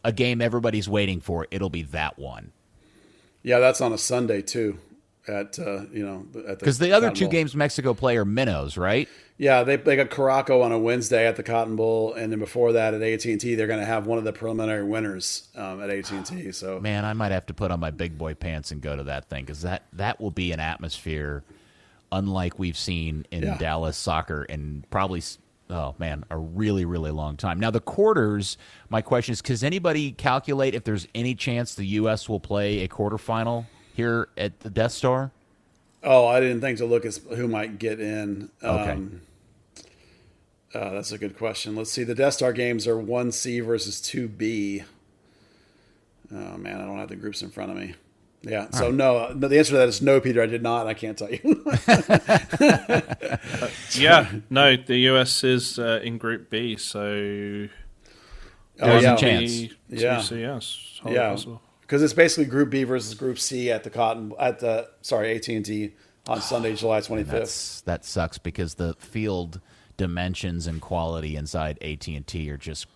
Speaker 2: a game everybody's waiting for, it'll be that one.
Speaker 1: Yeah, that's on a Sunday too. Because
Speaker 2: the other 2 games Mexico play are minnows, right?
Speaker 1: Yeah, they got Caraco on a Wednesday at the Cotton Bowl, and then before that at AT&T, they're going to have one of the preliminary winners at AT&T. So,
Speaker 2: man, I might have to put on my big boy pants and go to that thing because that will be an atmosphere unlike we've seen in Dallas soccer and probably, a really, really long time. Now, the quarters, my question is, does anybody calculate if there's any chance the U.S. will play a quarterfinal here at the Death Star?
Speaker 1: Oh, I didn't think to look at who might get in.
Speaker 2: Okay.
Speaker 1: That's a good question. Let's see. The Death Star games are 1C versus 2B. Oh, man, I don't have the groups in front of me. Yeah, so no, the answer to that is no, Peter. I did not. I can't tell you.
Speaker 4: Yeah, no, the US is in Group B, so
Speaker 1: Oh, yeah.
Speaker 2: chance.
Speaker 1: Yeah.
Speaker 4: Yes.
Speaker 1: Yeah. Because it's basically Group B versus Group C at AT&T on Sunday, July 25th.
Speaker 2: That sucks because the field dimensions and quality inside AT&T are just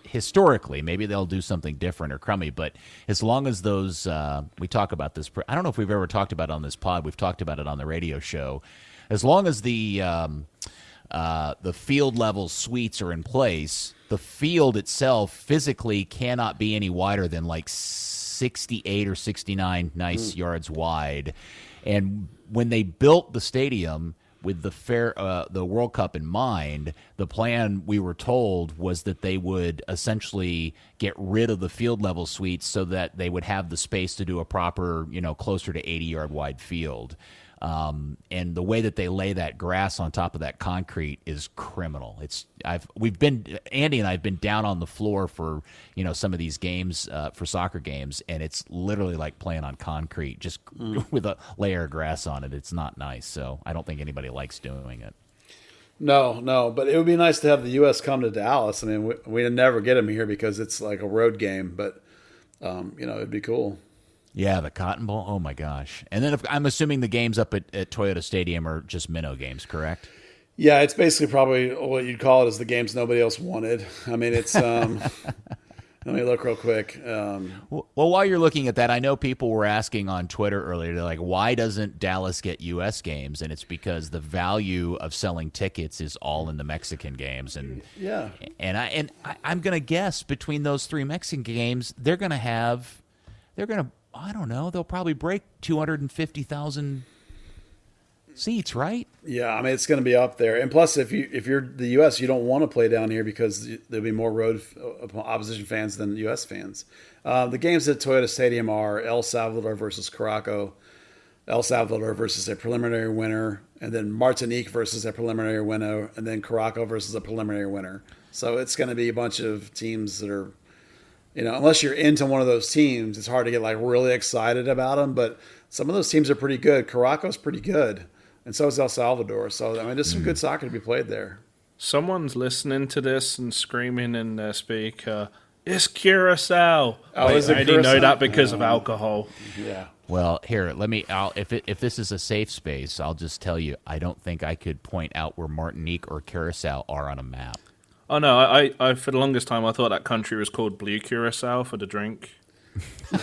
Speaker 2: historically, maybe they'll do something different or crummy, but as long as those we talk about this, I don't know if we've ever talked about it on this pod, we've talked about it on the radio show, as long as the field level suites are in place, the field itself physically cannot be any wider than like 68 or 69 nice yards wide. And when they built the stadium with the World Cup in mind, the plan, we were told, was that they would essentially get rid of the field level suites so that they would have the space to do a proper, closer to 80-yard wide field. And the way that they lay that grass on top of that concrete is criminal. Andy and I have been down on the floor for, some of these games, for soccer games, and it's literally like playing on concrete, just with a layer of grass on it. It's not nice. So I don't think anybody likes doing it.
Speaker 1: No, but it would be nice to have the U.S. come to Dallas. I mean, we never get them here because it's like a road game, but, it'd be cool.
Speaker 2: Yeah, the Cotton Bowl. Oh my gosh! And then I'm assuming the games up at Toyota Stadium are just minnow games, correct?
Speaker 1: Yeah, it's basically probably what you'd call it is the games nobody else wanted. I mean, it's. Let me look real quick.
Speaker 2: Well, while you're looking at that, I know people were asking on Twitter earlier, they're like, why doesn't Dallas get U.S. games? And it's because the value of selling tickets is all in the Mexican games. And
Speaker 1: yeah,
Speaker 2: and I'm gonna guess between those three Mexican games, they're gonna I don't know. They'll probably break 250,000 seats, right?
Speaker 1: Yeah, I mean it's going to be up there. And plus, if you're the U.S., you don't want to play down here because there'll be more road opposition fans than U.S. fans. The games at Toyota Stadium are El Salvador versus Caraco, El Salvador versus a preliminary winner, and then Martinique versus a preliminary winner, and then Caraco versus a preliminary winner. So it's going to be a bunch of teams that are. Unless you're into one of those teams, it's hard to get like really excited about them. But some of those teams are pretty good. Caraco's pretty good, and so is El Salvador. So I mean, there's some good soccer to be played there.
Speaker 4: Someone's listening to this and screaming in their speaker, "It's Curacao!"
Speaker 1: Oh, is it
Speaker 4: I only know
Speaker 1: Curacao?
Speaker 4: that because of alcohol.
Speaker 1: Yeah.
Speaker 2: Well, here, if this is a safe space, I'll just tell you, I don't think I could point out where Martinique or Curacao are on a map.
Speaker 4: Oh no! I for the longest time I thought that country was called Blue Curacao for the drink.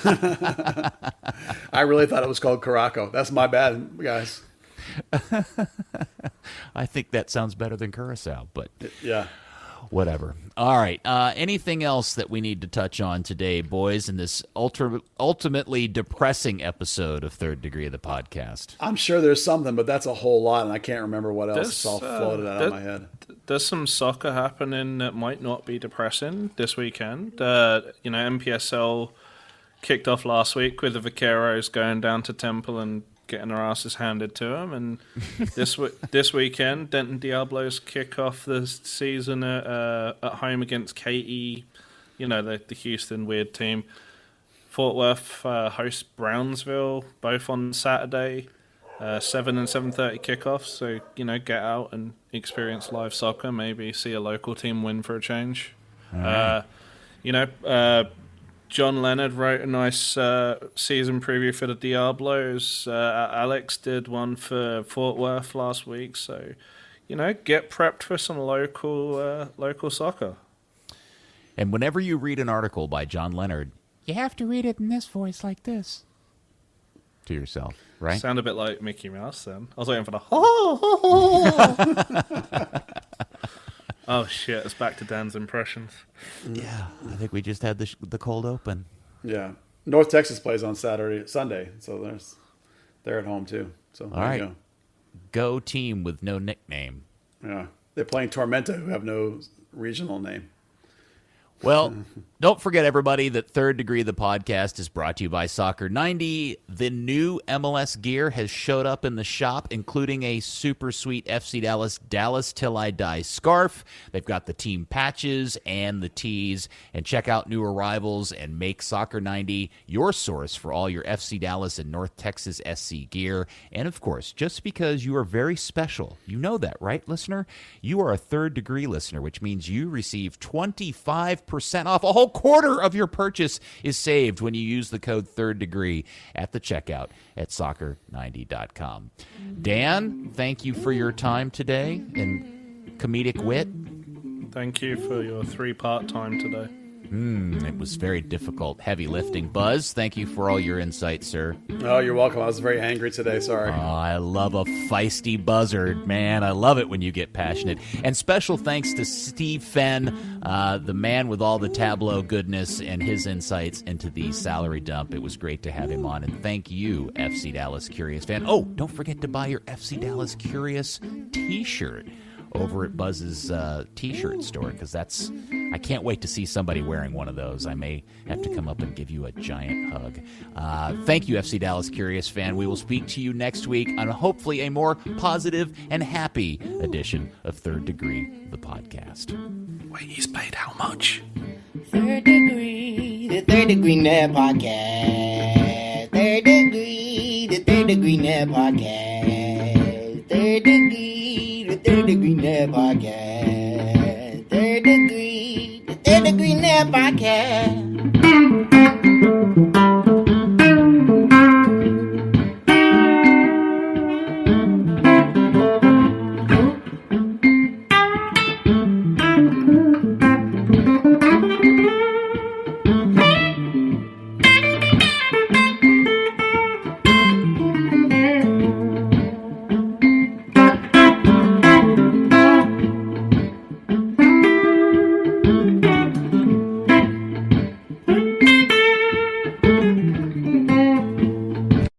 Speaker 1: I really thought it was called Caraco. That's my bad, guys.
Speaker 2: I think that sounds better than Curacao, but
Speaker 1: Yeah.
Speaker 2: whatever. All right. Anything else that we need to touch on today, boys, in this ultimately depressing episode of Third Degree of the podcast?
Speaker 1: I'm sure there's something, but that's a whole lot, and I can't remember what else. It's all floated out of my head.
Speaker 4: There's some soccer happening that might not be depressing this weekend. MPSL kicked off last week with the Vaqueros going down to Temple and getting their asses handed to them. And this weekend, Denton Diablos kick off the season at home against KE, the Houston weird team. Fort Worth hosts Brownsville, both on Saturday. 7 and 7:30 kickoffs, so get out and experience live soccer. Maybe see a local team win for a change. Right. John Leonard wrote a nice season preview for the Diablos. Alex did one for Fort Worth last week. So, get prepped for some local soccer.
Speaker 2: And whenever you read an article by John Leonard, you have to read it in this voice like this to yourself, right?
Speaker 4: Sound a bit like Mickey Mouse then. I was waiting for the Oh shit, it's back to Dan's impressions.
Speaker 2: Yeah, I think we just had the cold open.
Speaker 1: Yeah. North Texas plays on Sunday, so they're at home too. So
Speaker 2: all right. Go team with no nickname.
Speaker 1: Yeah. They're playing Tormenta, who have no regional name.
Speaker 2: Well, don't forget, everybody, that Third Degree, the podcast, is brought to you by Soccer 90. The new MLS gear has showed up in the shop, including a super sweet FC Dallas Till I Die scarf. They've got the team patches and the tees. And check out new arrivals and make Soccer 90 your source for all your FC Dallas and North Texas SC gear. And, of course, just because you are very special, you know that, right, listener? You are a Third Degree listener, which means you receive 25% 25% off. A whole quarter of your purchase is saved when you use the code Third Degree at the checkout at soccer90.com. Dan, thank you for your time today and comedic wit.
Speaker 4: Thank you for your 3-part time today.
Speaker 2: It was very difficult, heavy lifting. Buzz, thank you for all your insight, sir.
Speaker 1: Oh, you're welcome. I was very angry today. Sorry.
Speaker 2: Oh, I love a feisty buzzard, man. I love it when you get passionate. And special thanks to Steve Fenn, the man with all the tableau goodness and his insights into the salary dump. It was great to have him on. And thank you, FC Dallas Curious fan. Oh, don't forget to buy your FC Dallas Curious t-shirt over at Buzz's t-shirt store, because I can't wait to see somebody wearing one of those. I may have to come up and give you a giant hug. Thank you, FC Dallas Curious fan. We will speak to you next week on hopefully a more positive and happy edition of Third Degree, the podcast.
Speaker 4: Wait, he's paid how much?
Speaker 3: Third Degree, the Third Degree Net Podcast. Third Degree, the Third Degree Net Podcast.